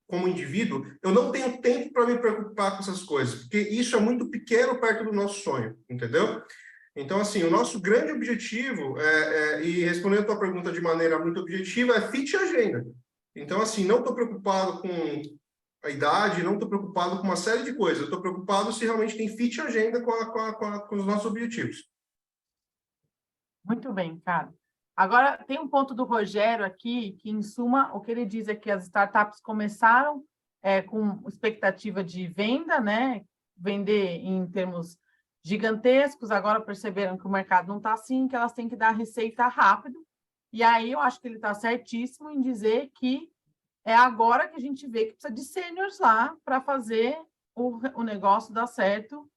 como indivíduo, eu não tenho tempo para me preocupar com essas coisas, porque isso é muito pequeno perto do nosso sonho, entendeu? Então, assim, o nosso grande objetivo, e respondendo a tua pergunta de maneira muito objetiva, é fit agenda. Então, assim, não estou preocupado com a idade, não estou preocupado com uma série de coisas, eu estou preocupado se realmente tem fit agenda com os nossos objetivos. Muito bem, cara. Agora, tem um ponto do Rogério aqui, que, em suma, o que ele diz é que as startups começaram com expectativa de venda, né? Vender em termos gigantescos, agora perceberam que o mercado não está assim, que elas têm que dar receita rápido. E aí eu acho que ele está certíssimo em dizer que é agora que a gente vê que precisa de sêniors lá para fazer o negócio dar certo,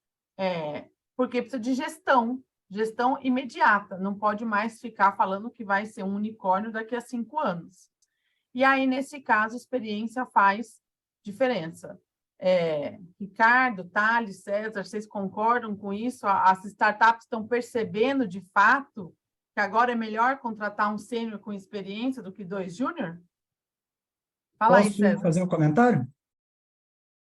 porque precisa de gestão imediata, não pode mais ficar falando que vai ser um unicórnio daqui a 5 anos. E aí, nesse caso, a experiência faz diferença. Ricardo, Thales, César, vocês concordam com isso? As startups estão percebendo, de fato, que agora é melhor contratar um sênior com experiência do que 2 júnior? Fala aí, César. Posso fazer um comentário?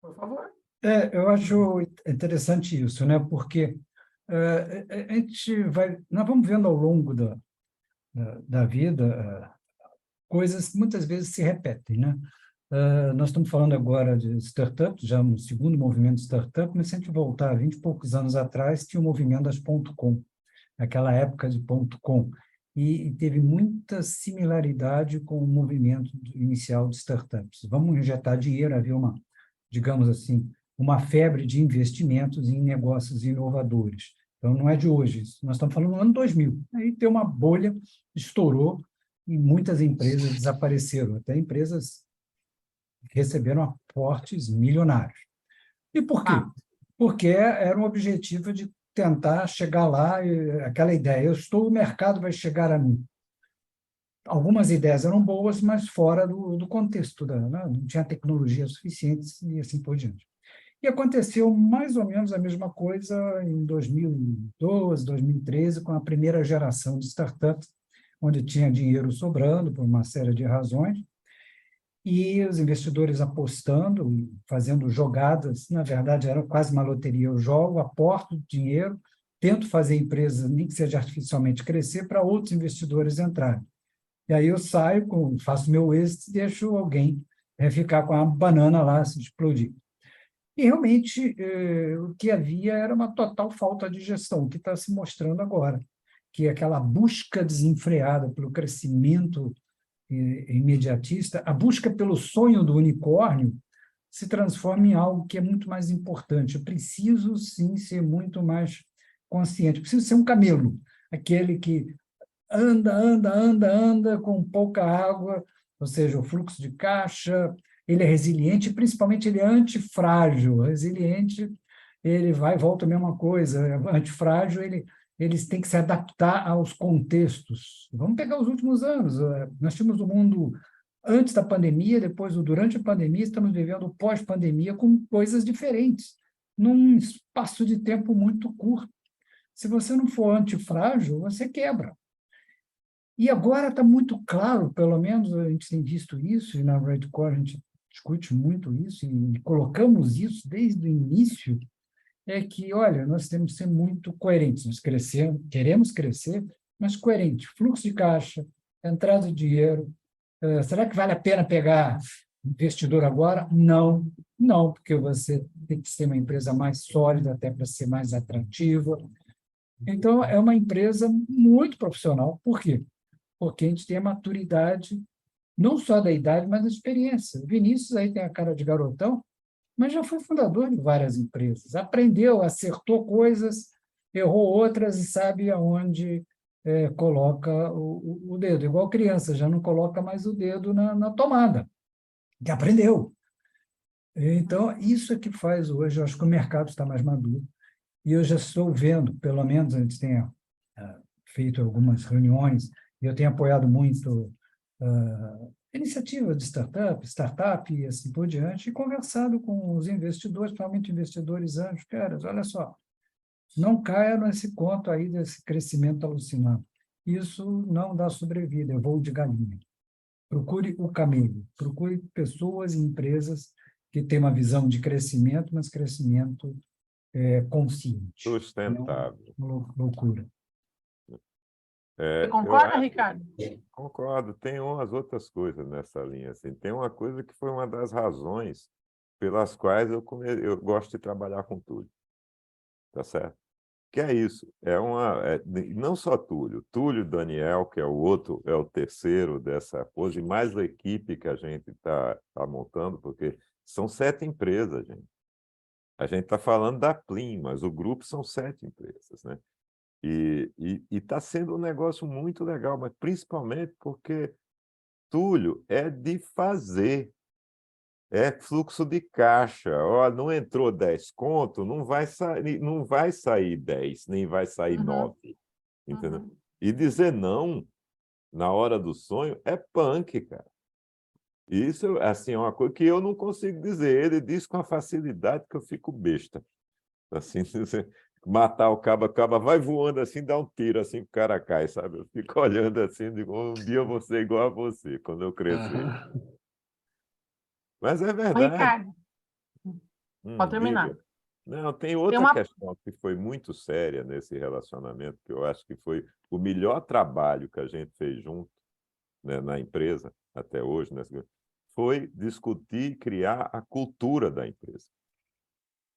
Por favor. Eu acho interessante isso, né? Porque a gente nós vamos vendo ao longo da vida coisas que muitas vezes se repetem, né? Nós estamos falando agora de startups, já no segundo movimento de startup, mas se a gente voltar 20 e poucos anos atrás, tinha o movimento das .com, aquela época de .com, e teve muita similaridade com o movimento inicial de startups. Vamos injetar dinheiro, havia digamos assim, uma febre de investimentos em negócios inovadores. Então, não é de hoje, nós estamos falando no ano 2000. Aí tem uma bolha, estourou, e muitas empresas desapareceram, até empresas receberam aportes milionários. E por quê? Porque era um objetivo de tentar chegar lá, aquela ideia, o mercado vai chegar a mim. Algumas ideias eram boas, mas fora do contexto, não tinha tecnologia suficiente e assim por diante. E aconteceu mais ou menos a mesma coisa em 2012, 2013, com a primeira geração de startups, onde tinha dinheiro sobrando por uma série de razões, e os investidores apostando, fazendo jogadas, na verdade era quase uma loteria, eu jogo, aporto dinheiro, tento fazer a empresa, nem que seja artificialmente, crescer para outros investidores entrarem. E aí eu saio, faço meu êxito e deixo alguém ficar com a banana lá, se explodir. E realmente o que havia era uma total falta de gestão, que está se mostrando agora, que aquela busca desenfreada pelo crescimento imediatista, a busca pelo sonho do unicórnio se transforma em algo que é muito mais importante. Eu preciso, sim, ser muito mais consciente. Eu preciso ser um camelo, aquele que anda com pouca água, ou seja, o fluxo de caixa, ele é resiliente, principalmente ele é antifrágil. Resiliente, ele vai e volta a mesma coisa. Antifrágil, eles têm que se adaptar aos contextos. Vamos pegar os últimos anos. Nós tínhamos o mundo antes da pandemia, depois durante a pandemia, estamos vivendo o pós-pandemia com coisas diferentes, num espaço de tempo muito curto. Se você não for antifrágil, você quebra. E agora está muito claro, pelo menos a gente tem visto isso, e na Redcore a gente discute muito isso, e colocamos isso desde o início, é que, olha, nós temos que ser muito coerentes, nós queremos crescer, mas coerente. Fluxo de caixa, entrada de dinheiro, será que vale a pena pegar investidor agora? Não, porque você tem que ser uma empresa mais sólida, até para ser mais atrativa. Então, é uma empresa muito profissional. Por quê? Porque a gente tem a maturidade, não só da idade, mas da experiência. O Vinícius aí tem a cara de garotão, mas já foi fundador de várias empresas. Aprendeu, acertou coisas, errou outras e sabe aonde coloca o dedo. Igual criança, já não coloca mais o dedo na tomada, que aprendeu. Então, isso é que faz hoje, eu acho que o mercado está mais maduro. E eu já estou vendo, pelo menos a gente tenha feito algumas reuniões, e eu tenho apoiado muito iniciativas de startup e assim por diante, e conversado com os investidores, principalmente investidores anjos, caras, olha só, não caia nesse conto aí desse crescimento alucinado. Isso não dá sobrevida, é voo de galinha. Procure o caminho, procure pessoas e empresas que têm uma visão de crescimento, mas crescimento consciente. Sustentável. Não loucura. Você concorda, Ricardo? Concordo. Tem umas outras coisas nessa linha. Assim. Tem uma coisa que foi uma das razões pelas quais eu gosto de trabalhar com Túlio. Tá certo? Que é isso. Não só Túlio Daniel, que é o outro, é o terceiro dessa coisa, e mais a equipe que a gente tá montando, porque são 7 empresas, gente. A gente está falando da Plim, mas o grupo são 7 empresas, né? E está sendo um negócio muito legal, mas principalmente porque Túlio é de fazer, é fluxo de caixa. Ó, não entrou 10 conto, não vai sair 10, nem vai sair 9, entendeu? E dizer não na hora do sonho é punk, cara. Isso, assim, é uma coisa que eu não consigo dizer. Ele diz com a facilidade que eu fico besta. Assim, matar o cabo vai voando assim, dá um tiro assim, o cara cai, sabe? Eu fico olhando assim, digo, um dia eu vou ser igual a você, quando eu crescer. Mas é Ô, verdade. Ricardo, pode terminar. Diga. Não, tem outra questão que foi muito séria nesse relacionamento, que eu acho que foi o melhor trabalho que a gente fez junto, né, na empresa, até hoje, né, foi discutir e criar a cultura da empresa,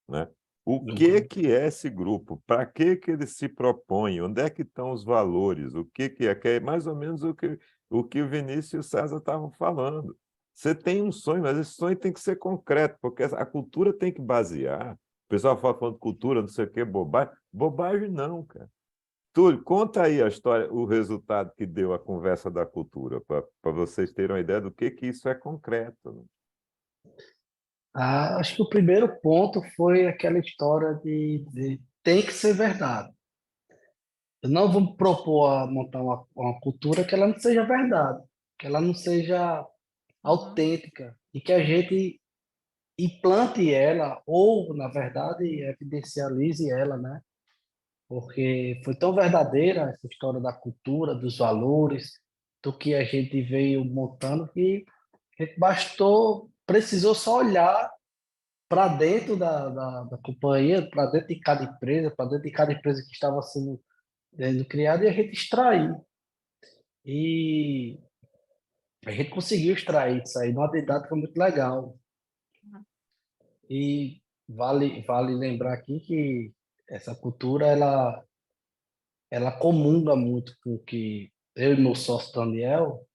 né? O Uhum. que é esse grupo? Para que ele se propõe? Onde é que estão os valores? O que é? Que é mais ou menos o que o Vinícius e o César estavam falando. Você tem um sonho, mas esse sonho tem que ser concreto, porque a cultura tem que basear. O pessoal fala falando de cultura, não sei o quê, bobagem. Bobagem não, cara. Túlio, conta aí a história, o resultado que deu a conversa da cultura, para vocês terem uma ideia do que isso é concreto, né? Acho que o primeiro ponto foi aquela história de tem que ser verdade. Eu não vou propor a montar uma cultura que ela não seja verdade, que ela não seja autêntica e que a gente implante ela ou, na verdade, evidencialize ela, né? Porque foi tão verdadeira essa história da cultura, dos valores, do que a gente veio montando que a gente precisou só olhar para dentro da companhia, para dentro de cada empresa, para dentro de cada empresa que estava sendo criada e a gente extrair. E a gente conseguiu extrair isso aí, numa didática muito legal. E vale lembrar aqui que essa cultura, ela comunga muito com o que eu e meu sócio Daniel,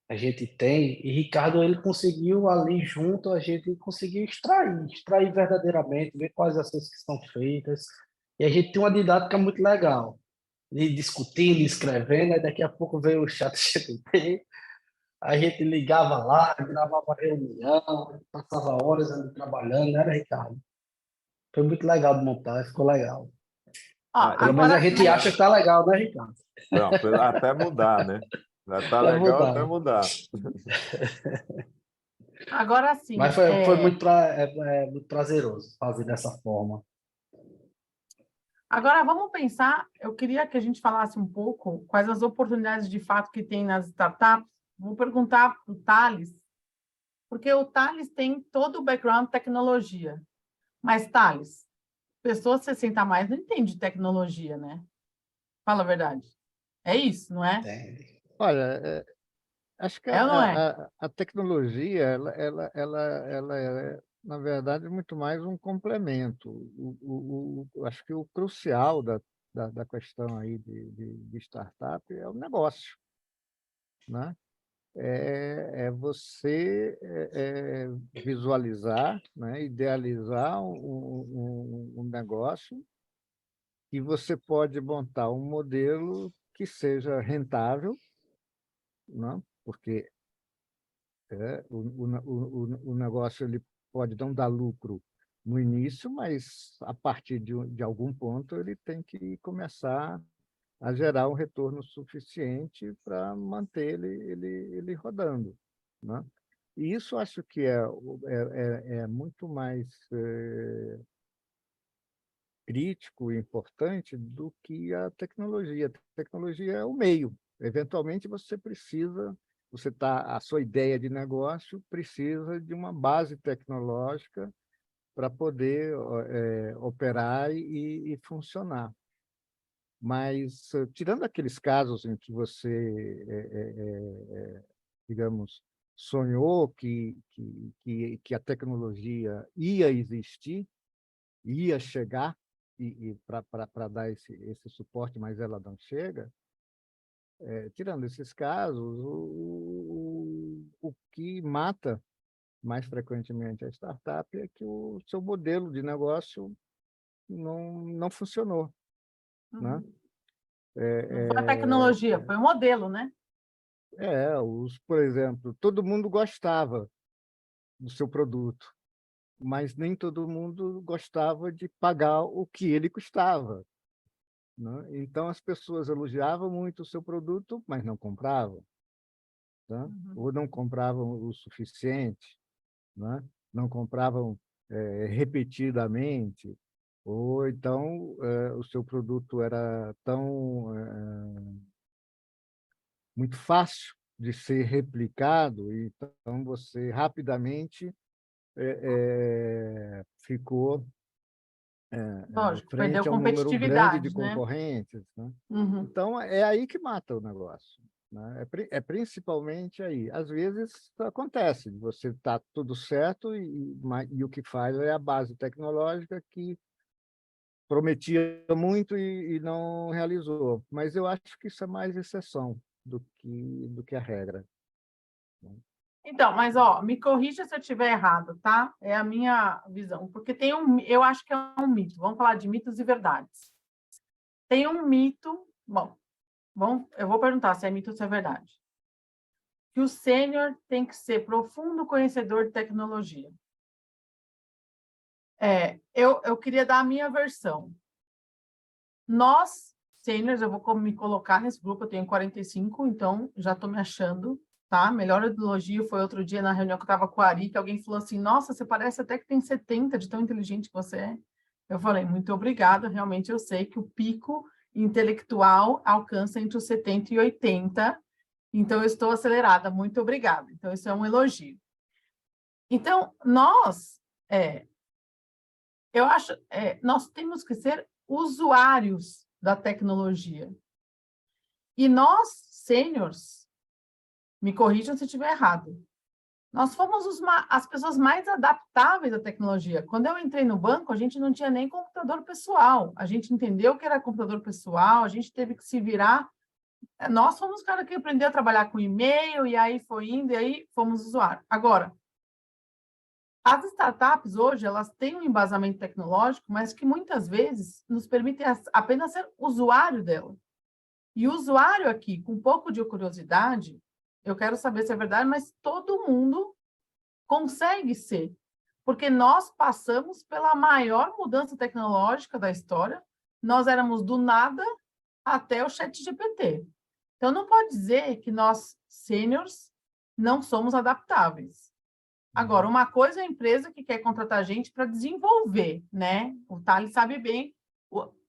a gente tem, e Ricardo, ele conseguiu ali junto, a gente conseguiu extrair verdadeiramente, ver quais ações que são feitas, e a gente tem uma didática muito legal, de discutindo, escrevendo, aí daqui a pouco veio o chat GPT, a gente ligava lá, gravava reunião, passava horas ali trabalhando, não era, Ricardo? Foi muito legal de montar, ficou legal. Ó, Pelo menos a agora, gente acha que tá legal, né, Ricardo? Não, até mudar, né? Já está Vai legal até mudar. mudar. agora sim, Mas foi muito prazeroso fazer dessa forma. agora vamos pensar, eu queria que a gente falasse um pouco quais as oportunidades de fato que tem nas startups. Vou perguntar para o Thales, porque o Thales tem todo o background de tecnologia. Mas, Thales, pessoa 60 a mais não entende de tecnologia, né? Fala a verdade. É isso, não é? Entende? Olha, acho que É ou não é? a tecnologia, ela é, na verdade, muito mais um complemento. Acho que o crucial da questão aí de startup é o negócio, né? É você visualizar, né? Idealizar um negócio e você pode montar um modelo que seja rentável, né? Porque o negócio ele pode não dar lucro no início, mas a partir de algum ponto ele tem que começar a gerar um retorno suficiente para manter ele rodando, né? E isso acho que é muito mais crítico e importante do que a tecnologia. A tecnologia é o meio. Eventualmente a sua ideia de negócio precisa de uma base tecnológica para poder operar e funcionar. Mas, tirando aqueles casos em que você, digamos, sonhou que a tecnologia ia existir, ia chegar, e para dar esse suporte, mas ela não chega, tirando esses casos, o que mata mais frequentemente a startup é que o seu modelo de negócio não funcionou, né? Não foi a tecnologia, foi o modelo, né? Por exemplo, todo mundo gostava do seu produto, mas nem todo mundo gostava de pagar o que ele custava, né? Então, as pessoas elogiavam muito o seu produto, mas não compravam, né? Ou não compravam o suficiente, né? Não compravam repetidamente, ou então o seu produto era tão muito fácil de ser replicado, então você rapidamente ficou Lógico, perdeu frente a um número grande de competitividade, né? concorrentes, né? Uhum. Então, é aí que mata o negócio. né? É principalmente aí. Às vezes acontece, você está tudo certo e o que faz é a base tecnológica que prometia muito e não realizou. Mas eu acho que isso é mais exceção do que a regra. Então, mas ó, me corrija se eu estiver errado, tá? É a minha visão, porque eu acho que é um mito. Vamos falar de mitos e verdades. Tem um mito, bom, eu vou perguntar se é mito ou se é verdade. Que o sênior tem que ser profundo conhecedor de tecnologia. Eu queria dar a minha versão. Nós, sêniors, eu vou me colocar nesse grupo, eu tenho 45, então já estou me achando, tá? Melhor elogio foi outro dia na reunião que eu estava com a Ari, que alguém falou assim, nossa, você parece até que tem 70, de tão inteligente que você é. Eu falei, muito obrigada, realmente eu sei que o pico intelectual alcança entre os 70 e 80, então eu estou acelerada, muito obrigada. Então, isso é um elogio. Então, nós temos que ser usuários da tecnologia. E nós, sêniors, me corrijam se eu estiver errado, nós fomos as pessoas mais adaptáveis à tecnologia. Quando eu entrei no banco, a gente não tinha nem computador pessoal. A gente entendeu o que era computador pessoal, a gente teve que se virar. Nós fomos os caras que aprendeu a trabalhar com e-mail, e aí foi indo, e aí fomos usuários. Agora, as startups hoje, elas têm um embasamento tecnológico, mas que muitas vezes nos permitem apenas ser usuário dela. E o usuário aqui, com um pouco de curiosidade, eu quero saber se é verdade, mas todo mundo consegue ser. Porque nós passamos pela maior mudança tecnológica da história, nós éramos do nada até o ChatGPT. Então, não pode dizer que nós, sêniors, não somos adaptáveis. Agora, uma coisa é a empresa que quer contratar gente para desenvolver, né? O Thales sabe bem,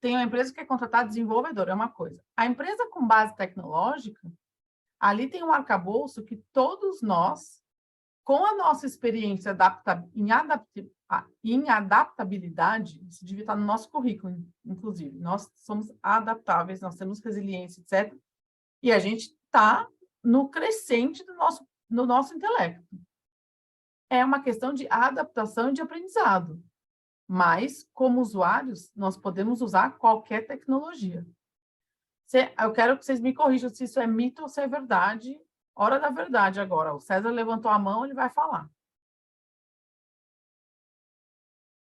tem uma empresa que quer contratar desenvolvedor, é uma coisa. A empresa com base tecnológica, ali tem um arcabouço que todos nós, com a nossa experiência em adaptabilidade, isso devia estar no nosso currículo, inclusive, nós somos adaptáveis, nós temos resiliência, etc. E a gente está no crescente do nosso intelecto. É uma questão de adaptação e de aprendizado. Mas, como usuários, nós podemos usar qualquer tecnologia. Eu quero que vocês me corrijam se isso é mito ou se é verdade. Hora da verdade agora. O César levantou a mão, ele vai falar.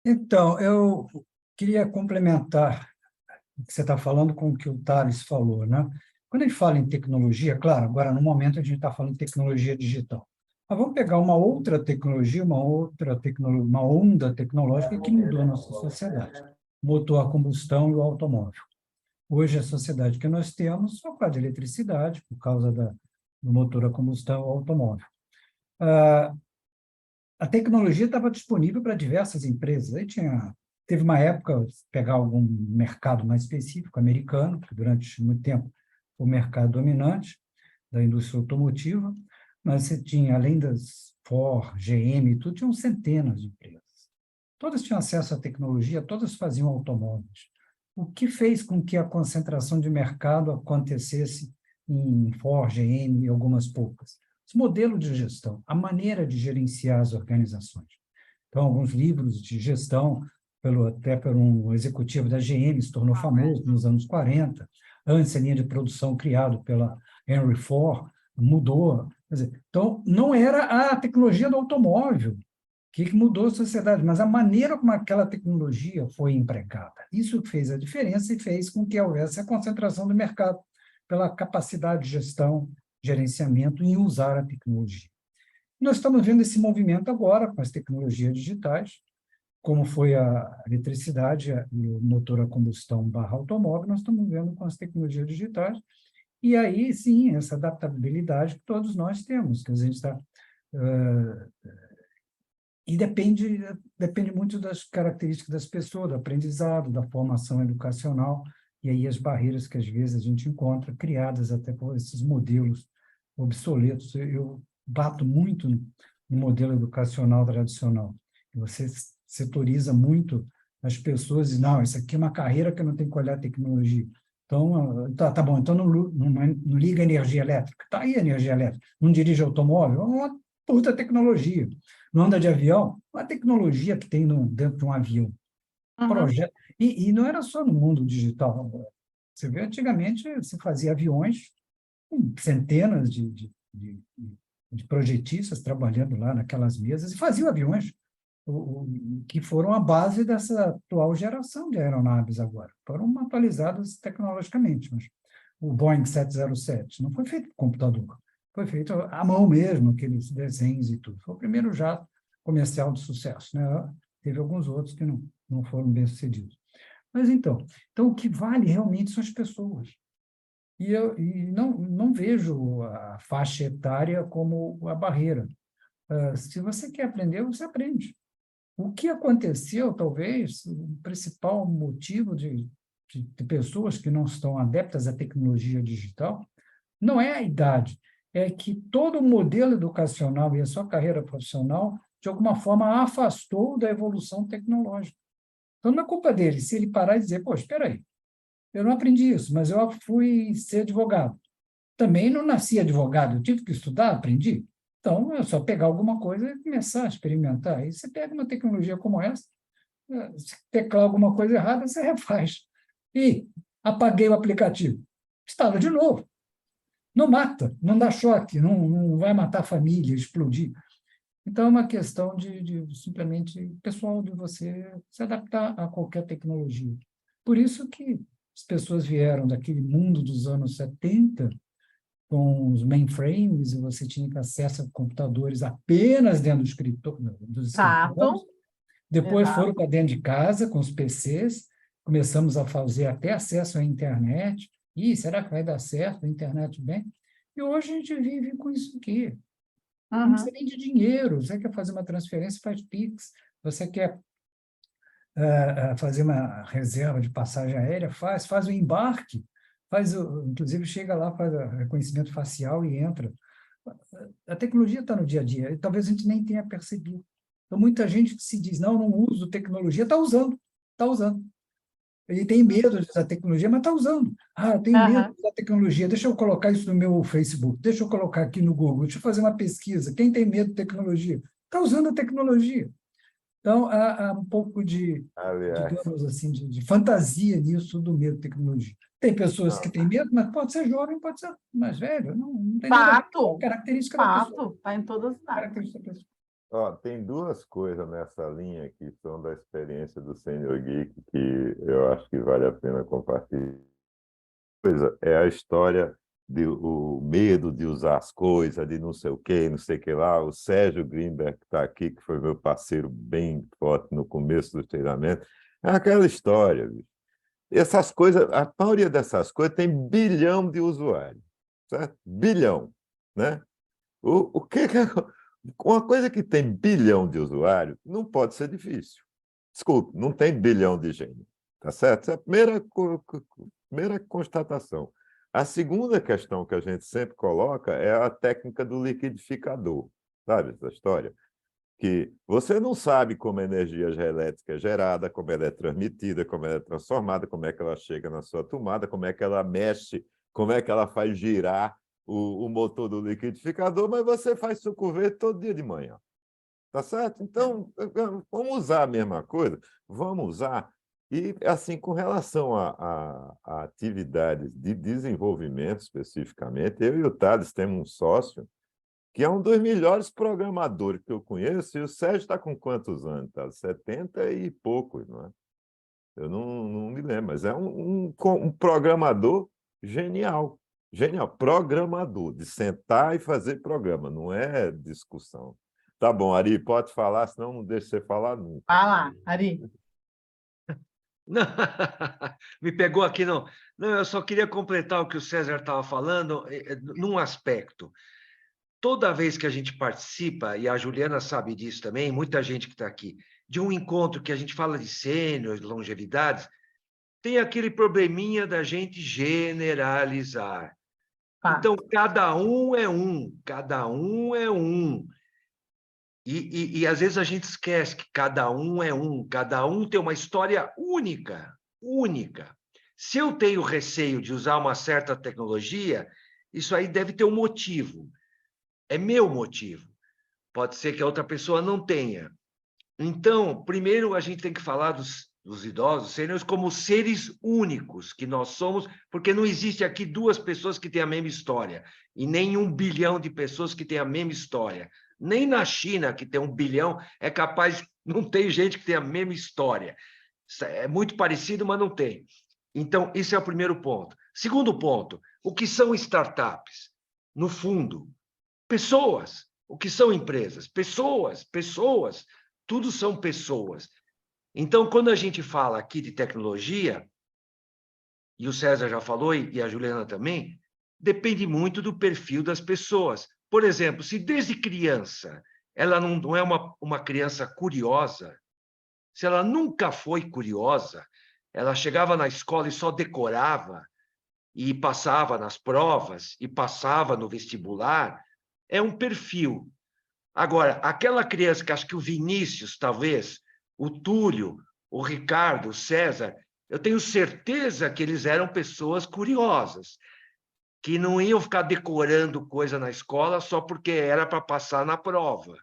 Então, eu queria complementar o que você está falando com o que o Thales falou, né? Quando a gente fala em tecnologia, claro, agora no momento a gente está falando de tecnologia digital. Mas vamos pegar uma outra tecnologia, uma onda tecnológica que mudou a nossa sociedade. O motor a combustão e o automóvel. Hoje, a sociedade que nós temos, por causa da eletricidade, por causa do motor a combustão e o automóvel. A tecnologia estava disponível para diversas empresas. Aí teve uma época, pegar algum mercado mais específico, americano, que durante muito tempo foi o mercado dominante da indústria automotiva, mas você tinha, além das Ford, GM, tudo, tinham centenas de empresas. Todas tinham acesso à tecnologia, todas faziam automóveis. O que fez com que a concentração de mercado acontecesse em Ford, GM e algumas poucas? Os modelos de gestão, a maneira de gerenciar as organizações. Então, alguns livros de gestão, até por um executivo da GM, se tornou famoso nos anos 40. Antes, a linha de produção criada pela Henry Ford mudou. Quer dizer, então, não era a tecnologia do automóvel que mudou a sociedade, mas a maneira como aquela tecnologia foi empregada. Isso fez a diferença e fez com que houvesse a concentração do mercado pela capacidade de gestão, gerenciamento em usar a tecnologia. Nós estamos vendo esse movimento agora com as tecnologias digitais, como foi a eletricidade e o motor a combustão / automóvel, nós estamos vendo com as tecnologias digitais. E aí, sim, essa adaptabilidade que todos nós temos, que a gente está... E depende muito das características das pessoas, do aprendizado, da formação educacional, e aí as barreiras que às vezes a gente encontra, criadas até por esses modelos obsoletos. Eu bato muito no modelo educacional tradicional. Você setoriza muito as pessoas e, não, isso aqui é uma carreira que eu não tenho que olhar tecnologia. Então, tá bom, então não liga energia elétrica. Tá aí a energia elétrica. Não dirige automóvel? Uma puta tecnologia. Não anda de avião? Uma tecnologia que tem dentro de um avião. Projeto. E não era só no mundo digital. Você vê, antigamente, se fazia aviões com centenas de projetistas trabalhando lá naquelas mesas e faziam aviões que foram a base dessa atual geração de aeronaves agora. Foram atualizadas tecnologicamente, mas o Boeing 707 não foi feito por computador, foi feito à mão mesmo, aqueles desenhos e tudo. Foi o primeiro jato comercial de sucesso, né? Teve alguns outros que não foram bem-sucedidos. Mas então o que vale realmente são as pessoas. E eu não vejo a faixa etária como a barreira. Se você quer aprender, você aprende. O que aconteceu, talvez, o principal motivo de pessoas que não estão adeptas à tecnologia digital, não é a idade, é que todo o modelo educacional e a sua carreira profissional, de alguma forma, afastou da evolução tecnológica. Então, não é culpa dele se ele parar e dizer, pô, espera aí, eu não aprendi isso, mas eu fui ser advogado. Também não nasci advogado, eu tive que estudar, aprendi. Então, é só pegar alguma coisa e começar a experimentar. Aí você pega uma tecnologia como essa, se teclar alguma coisa errada, você refaz. E apaguei o aplicativo. Instala de novo. Não mata, não dá choque, não vai matar a família, explodir. Então, é uma questão de simplesmente pessoal, de você se adaptar a qualquer tecnologia. Por isso que as pessoas vieram daquele mundo dos anos 70, com os mainframes, e você tinha acesso a computadores apenas dentro dos escritórios. Depois foram para dentro de casa, com os PCs, começamos a fazer até acesso à internet. Será que vai dar certo a internet bem? E hoje a gente vive com isso aqui. Não precisa nem de dinheiro. Você quer fazer uma transferência, faz Pix. Você quer fazer uma reserva de passagem aérea, faz o embarque. Inclusive, chega lá, faz reconhecimento facial e entra. A tecnologia está no dia a dia, e talvez a gente nem tenha percebido. Então, muita gente que se diz, não uso tecnologia, está usando. Ele tem medo de usar tecnologia, mas está usando. Eu tenho medo de usar tecnologia, deixa eu colocar isso no meu Facebook, deixa eu colocar aqui no Google, deixa eu fazer uma pesquisa. Quem tem medo de tecnologia? Está usando a tecnologia. Então, há um pouco digamos assim, de fantasia nisso do medo de tecnologia. Tem pessoas que têm medo, mas pode ser jovem, pode ser mais velho. Não tem nada característica da pessoa. Está em todas as áreas. Tem duas coisas nessa linha que são da experiência do Senior Geek que eu acho que vale a pena compartilhar. Coisa é a história o medo de usar as coisas, de não sei o quê, não sei o que lá. O Sérgio Greenberg, que está aqui, que foi meu parceiro bem forte no começo do treinamento, é aquela história, bicho. Essas coisas, a maioria dessas coisas tem bilhão de usuários, certo? Bilhão, né? O que uma coisa que tem bilhão de usuários não pode ser difícil. Desculpe, não tem bilhão de gênio, tá certo? Essa é a primeira constatação. A segunda questão que a gente sempre coloca é a técnica do liquidificador, sabe essa história? Que você não sabe como a energia elétrica é gerada, como ela é transmitida, como ela é transformada, como é que ela chega na sua tomada, como é que ela mexe, como é que ela faz girar o motor do liquidificador, mas você faz suco verde todo dia de manhã. Tá certo? Então, vamos usar a mesma coisa? Vamos usar. E, assim, com relação a atividades de desenvolvimento, especificamente, eu e o Thales temos um sócio que é um dos melhores programadores que eu conheço, e o Sérgio está com quantos anos? Tá? 70 e poucos, não é? Eu não me lembro, mas é um programador genial. Genial, programador, de sentar e fazer programa, não é discussão. Tá bom, Ari, pode falar, senão não deixa você falar nunca. Vai lá, Ari. Não, me pegou aqui, não. Não, eu só queria completar o que o César estava falando num aspecto. Toda vez que a gente participa, e a Juliana sabe disso também, muita gente que está aqui, de um encontro que a gente fala de sênior, de longevidades, tem aquele probleminha da gente generalizar. Então, cada um é um, cada um é um. E às vezes a gente esquece que cada um é um, cada um tem uma história única, única. Se eu tenho receio de usar uma certa tecnologia, isso aí deve ter um motivo. É meu motivo. Pode ser que a outra pessoa não tenha. Então, primeiro a gente tem que falar dos idosos, sêniores, como seres únicos que nós somos, porque não existe aqui duas pessoas que têm a mesma história, e nem 1 bilhão de pessoas que têm a mesma história. Nem na China, que tem 1 bilhão, é capaz, não tem gente que tem a mesma história. É muito parecido, mas não tem. Então, esse é o primeiro ponto. Segundo ponto, o que são startups? No fundo, pessoas. O que são empresas? Pessoas, pessoas. Tudo são pessoas. Então, quando a gente fala aqui de tecnologia, e o César já falou, e a Juliana também, depende muito do perfil das pessoas. Por exemplo, se desde criança ela não é uma criança curiosa, se ela nunca foi curiosa, ela chegava na escola e só decorava, e passava nas provas, e passava no vestibular, é um perfil. Agora, aquela criança que acho que o Vinícius, talvez, o Túlio, o Ricardo, o César, eu tenho certeza que eles eram pessoas curiosas, que não iam ficar decorando coisa na escola só porque era para passar na prova.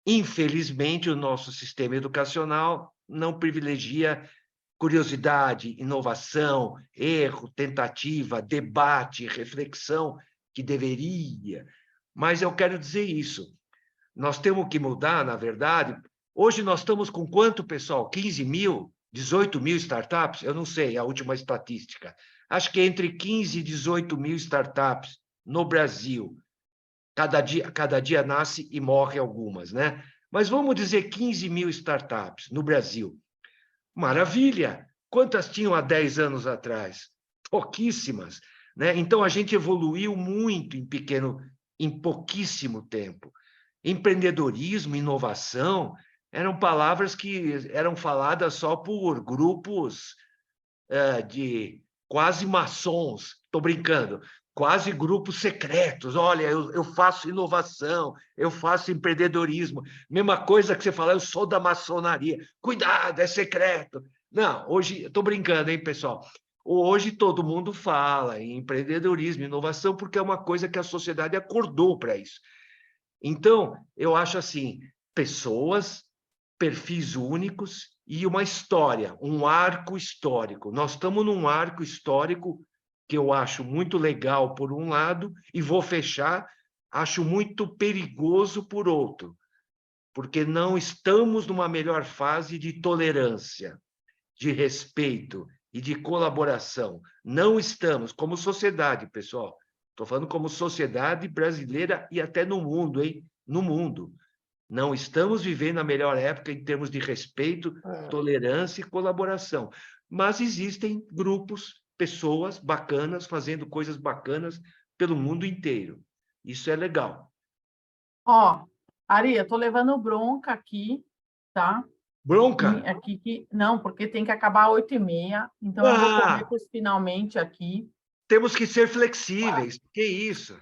Infelizmente, o nosso sistema educacional não privilegia curiosidade, inovação, erro, tentativa, debate, reflexão, que deveria. Mas eu quero dizer isso. Nós temos que mudar, na verdade. Hoje nós estamos com quanto, pessoal? 15 mil? 18 mil startups? Eu não sei a última estatística. Acho que é entre 15 e 18 mil startups no Brasil. Cada dia nasce e morre algumas, né? Mas vamos dizer 15 mil startups no Brasil. Maravilha! Quantas tinham há 10 anos atrás? Pouquíssimas, né? Então, a gente evoluiu muito em pouquíssimo tempo. Empreendedorismo, inovação, eram palavras que eram faladas só por grupos de quase maçons, estou brincando, quase grupos secretos. Olha, eu faço inovação, eu faço empreendedorismo. Mesma coisa que você fala, eu sou da maçonaria. Cuidado, é secreto. Não, hoje, estou brincando, hein, pessoal? Hoje todo mundo fala em empreendedorismo, inovação, porque é uma coisa que a sociedade acordou para isso. Então, eu acho assim, pessoas, perfis únicos e uma história, um arco histórico. Nós estamos num arco histórico que eu acho muito legal por um lado, e vou fechar, acho muito perigoso por outro, porque não estamos numa melhor fase de tolerância, de respeito e de colaboração. Não estamos, como sociedade, pessoal. Estou falando como sociedade brasileira e até no mundo, hein? No mundo. Não estamos vivendo a melhor época em termos de respeito, tolerância e colaboração. Mas existem grupos, pessoas bacanas, fazendo coisas bacanas pelo mundo inteiro. Isso é legal. Ó, Ari, eu estou levando bronca aqui, tá? Bronca? Aqui, não, porque tem que acabar às 8h30, então eu vou correr para os finalmente aqui. Temos que ser flexíveis. Que isso?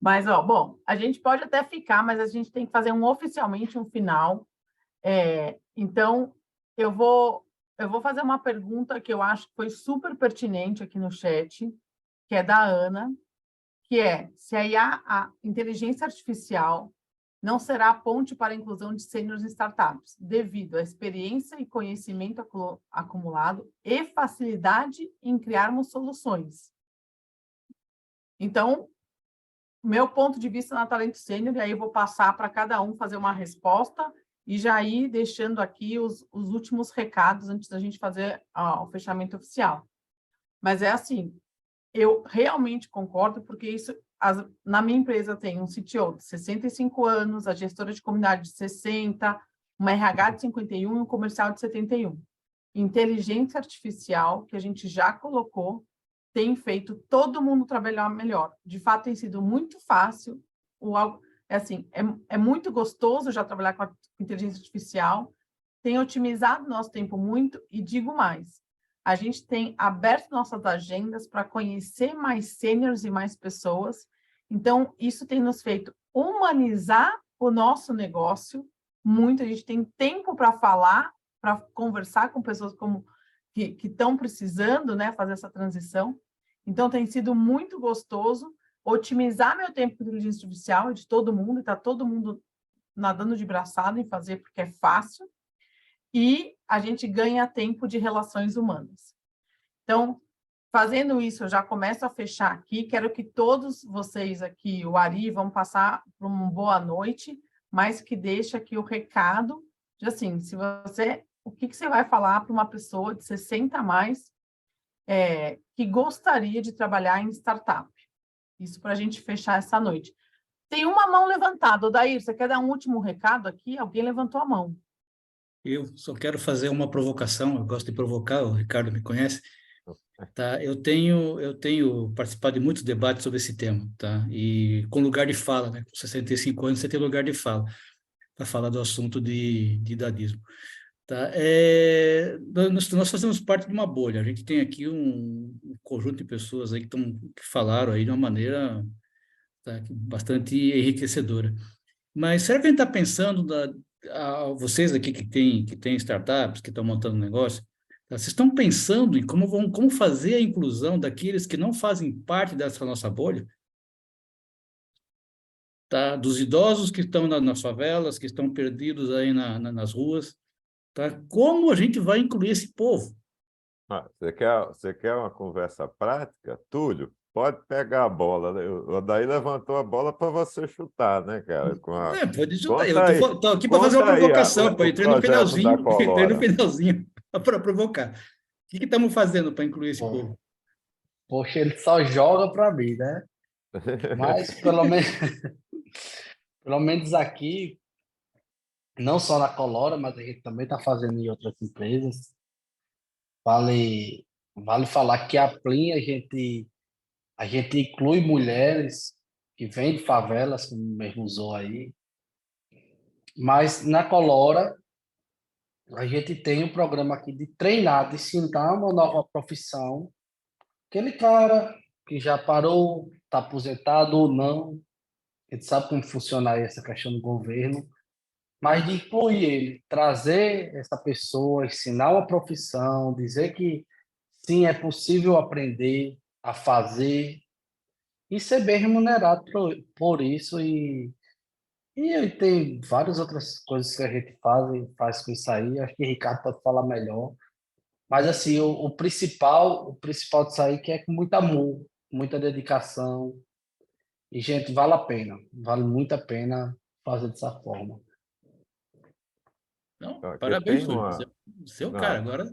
Mas, ó, bom, a gente pode até ficar, mas a gente tem que fazer oficialmente um final. Então, eu vou fazer uma pergunta que eu acho que foi super pertinente aqui no chat, que é da Ana, que é se a inteligência artificial não será a ponte para a inclusão de sêniores em startups, devido à experiência e conhecimento acumulado e facilidade em criarmos soluções. Então, meu ponto de vista na Talento Sênior, e aí eu vou passar para cada um fazer uma resposta e já ir deixando aqui os últimos recados antes da gente fazer o fechamento oficial. Mas é assim, eu realmente concordo, porque isso, na minha empresa tem um CTO de 65 anos, a gestora de comunidade de 60, uma RH de 51 e um comercial de 71. Inteligência artificial, que a gente já colocou, tem feito todo mundo trabalhar melhor. De fato, tem sido muito fácil. É muito gostoso já trabalhar com a inteligência artificial, tem otimizado nosso tempo muito, e digo mais, a gente tem aberto nossas agendas para conhecer mais sêniores e mais pessoas. Então, isso tem nos feito humanizar o nosso negócio muito. A gente tem tempo para falar, para conversar com pessoas como que estão precisando, né, fazer essa transição. Então, tem sido muito gostoso otimizar meu tempo com inteligência artificial de todo mundo, está todo mundo nadando de braçada em fazer porque é fácil, e a gente ganha tempo de relações humanas. Então, fazendo isso, eu já começo a fechar aqui. Quero que todos vocês aqui, o Ari, vão passar por uma boa noite, mas que deixe aqui o recado de assim, se você, o que você vai falar para uma pessoa de 60 a mais que gostaria de trabalhar em startup? Isso para a gente fechar essa noite. Tem uma mão levantada. Odair, você quer dar um último recado aqui? Alguém levantou a mão. Eu só quero fazer uma provocação, eu gosto de provocar, o Ricardo me conhece, tá? Eu tenho participado de muitos debates sobre esse tema, tá? E com lugar de fala, né? Com 65 anos você tem lugar de fala, para falar do assunto de idadismo, tá? Nós fazemos parte de uma bolha, a gente tem aqui um conjunto de pessoas aí que falaram aí de uma maneira, tá, bastante enriquecedora. Mas será que a gente está pensando, vocês aqui que têm startups, que estão montando negócio, tá? Vocês estão pensando em como fazer a inclusão daqueles que não fazem parte dessa nossa bolha? Tá? Dos idosos que estão nas favelas, que estão perdidos aí nas ruas. Tá? Como a gente vai incluir esse povo? Você quer uma conversa prática? Túlio, pode pegar a bola. O Daí levantou a bola para você chutar, né, cara? Pode chutar. Conta Eu estou aqui para fazer uma provocação. o Entrei no projeto da finalzinho para provocar. O que estamos fazendo para incluir esse povo? Poxa, ele só joga para mim, né? Mas, pelo menos aqui, não só na Colora, mas a gente também está fazendo em outras empresas. Vale falar que a Plin, a gente inclui mulheres que vêm de favelas, como mesmo usou aí. Mas na Colora, a gente tem um programa aqui de treinar, de ensinar uma nova profissão. Aquele cara que já parou, está aposentado ou não, a gente sabe como funciona aí essa questão do governo, mas de incluir ele, trazer essa pessoa, ensinar uma profissão, dizer que sim, é possível aprender a fazer e ser bem remunerado por isso. E tem várias outras coisas que a gente faz com isso aí. Acho que o Ricardo pode falar melhor. Mas, assim, o principal disso aí que é com muito amor, muita dedicação. E, gente, vale a pena. Vale muito a pena fazer dessa forma. Não, parabéns, Túlio. Seu cara, agora...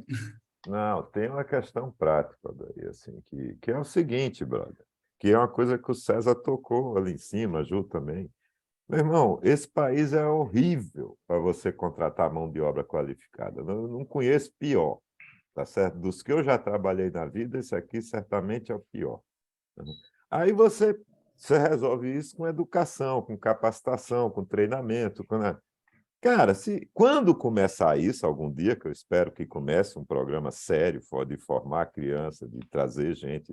Não, tem uma questão prática daí, assim, que é o seguinte, brother, que é uma coisa que o César tocou ali em cima, a Ju também. Meu irmão, esse país é horrível para você contratar mão de obra qualificada. Eu não conheço pior, tá certo? Dos que eu já trabalhei na vida, esse aqui certamente é o pior. Aí você resolve isso com educação, com capacitação, com treinamento, Cara, quando começar isso, algum dia, que eu espero que comece um programa sério de formar criança, de trazer gente,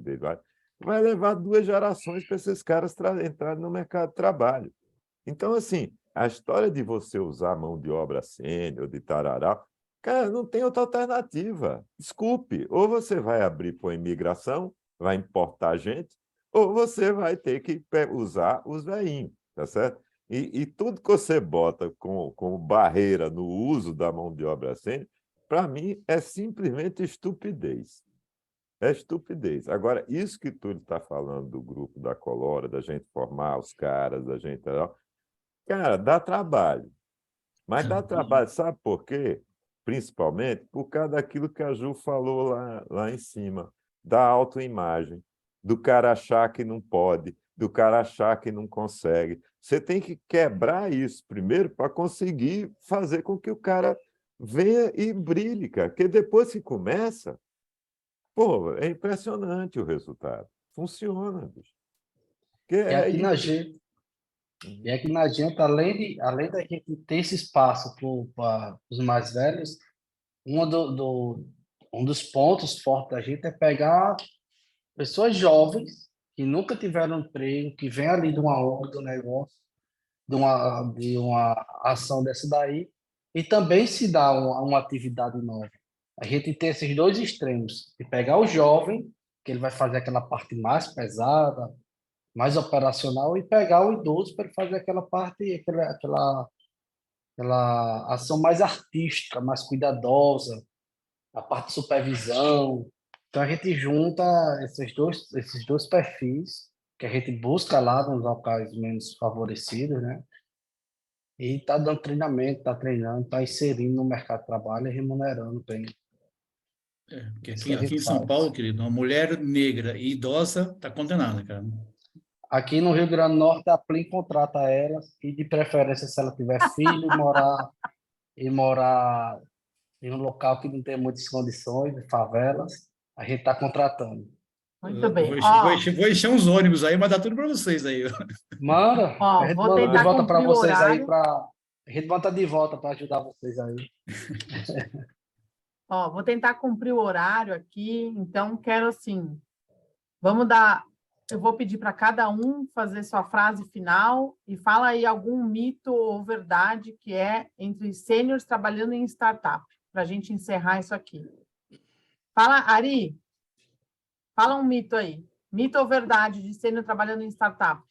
vai levar 2 gerações para esses caras entrarem no mercado de trabalho. Então, assim, a história de você usar mão de obra sênior, de tarará, cara, não tem outra alternativa. Desculpe, ou você vai abrir para a imigração, vai importar gente, ou você vai ter que usar os velhinhos, tá certo? E tudo que você bota como barreira no uso da mão de obra sênior, para mim, é simplesmente estupidez. É estupidez. Agora, isso que tu está falando do grupo da Colora, da gente formar os caras, da gente... Cara, dá trabalho. Mas dá trabalho, sabe por quê? Principalmente por causa daquilo que a Ju falou lá em cima, da autoimagem, do cara achar que não pode, do cara achar que não consegue. Você tem que quebrar isso primeiro para conseguir fazer com que o cara venha e brilhe, cara. Porque depois que começa, pô, é impressionante o resultado. Funciona, bicho. E aqui na gente, além da gente ter esse espaço para os mais velhos, um dos pontos fortes da gente é pegar pessoas jovens que nunca tiveram emprego, que vêm ali de uma ONG, do negócio, de uma ação dessa daí, e também se dá uma atividade nova. A gente tem esses dois extremos, de pegar o jovem, que ele vai fazer aquela parte mais pesada, mais operacional, e pegar o idoso para ele fazer aquela parte, aquela ação mais artística, mais cuidadosa, a parte de supervisão. Então, a gente junta esses dois perfis, que a gente busca lá nos locais menos favorecidos, né? E está dando treinamento, está treinando, está inserindo no mercado de trabalho e remunerando bem. Porque Isso que a aqui em gente São faz. Paulo, querido, uma mulher negra e idosa está condenada, cara. Aqui no Rio Grande do Norte, a Plim contrata ela e, de preferência, se ela tiver filho, morar em um local que não tem muitas condições, de favelas, a gente está contratando. Muito Eu bem. vou encher uns ônibus aí, mas dá tudo para vocês aí. Manda, Ó, a gente vou manda de tentar volta para cumprir o vocês aí, horário. a gente manda de volta para ajudar vocês aí. Ó, vou tentar cumprir o horário aqui, então quero assim, eu vou pedir para cada um fazer sua frase final e fala aí algum mito ou verdade que é entre sêniores trabalhando em startup, para a gente encerrar isso aqui. Fala, Ari, fala um mito aí. Mito ou verdade de sênior trabalhando em startup?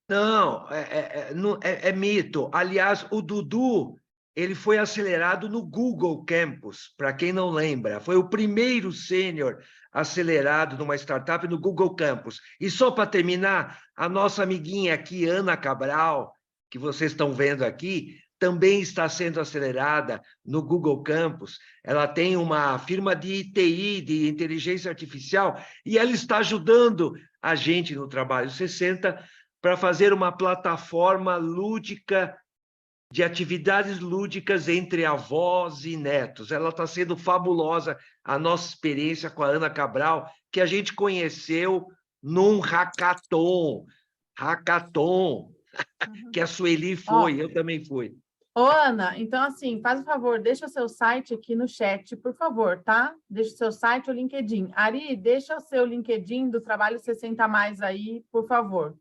Não, é mito. Aliás, o Dudu, ele foi acelerado no Google Campus, para quem não lembra. Foi o primeiro sênior acelerado numa startup no Google Campus. E só para terminar, a nossa amiguinha aqui, Ana Cabral, que vocês estão vendo aqui, também está sendo acelerada no Google Campus. Ela tem uma firma de TI, de inteligência artificial, e ela está ajudando a gente no Trabalho 60 para fazer uma plataforma lúdica, de atividades lúdicas entre avós e netos. Ela está sendo fabulosa, a nossa experiência com a Ana Cabral, que a gente conheceu num hackathon, que a Sueli foi, eu também fui. Ô, Ana, então assim, faz um favor, deixa o seu site aqui no chat, por favor, tá? Deixa o seu site ou LinkedIn. Ari, deixa o seu LinkedIn do Trabalho 60 Mais aí, por favor.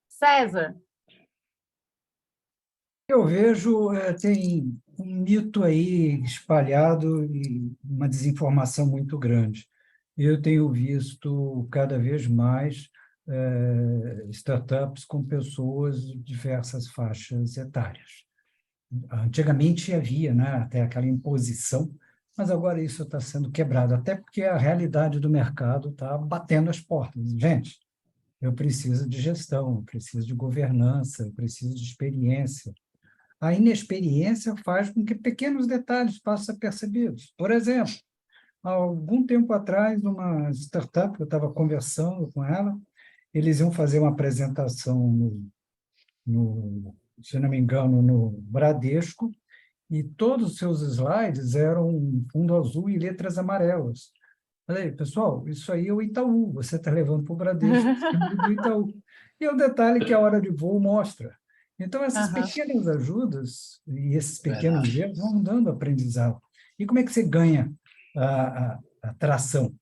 César. Eu vejo, tem um mito aí espalhado e uma desinformação muito grande. Eu tenho visto cada vez mais startups com pessoas de diversas faixas etárias. Antigamente havia, né, até aquela imposição, mas agora isso está sendo quebrado, até porque a realidade do mercado está batendo as portas. Gente, eu preciso de gestão, eu preciso de governança, eu preciso de experiência. A inexperiência faz com que pequenos detalhes passem apercebidos. Por exemplo, há algum tempo atrás, uma startup, eu estava conversando com ela, eles iam fazer uma apresentação se não me engano, no Bradesco, e todos os seus slides eram fundo azul e letras amarelas. Falei, pessoal, isso aí é o Itaú, você está levando para o Bradesco, do Itaú. E o detalhe que a hora de voo mostra. Então, essas pequenas ajudas e esses pequenos erros vão dando aprendizado. E como é que você ganha a tração?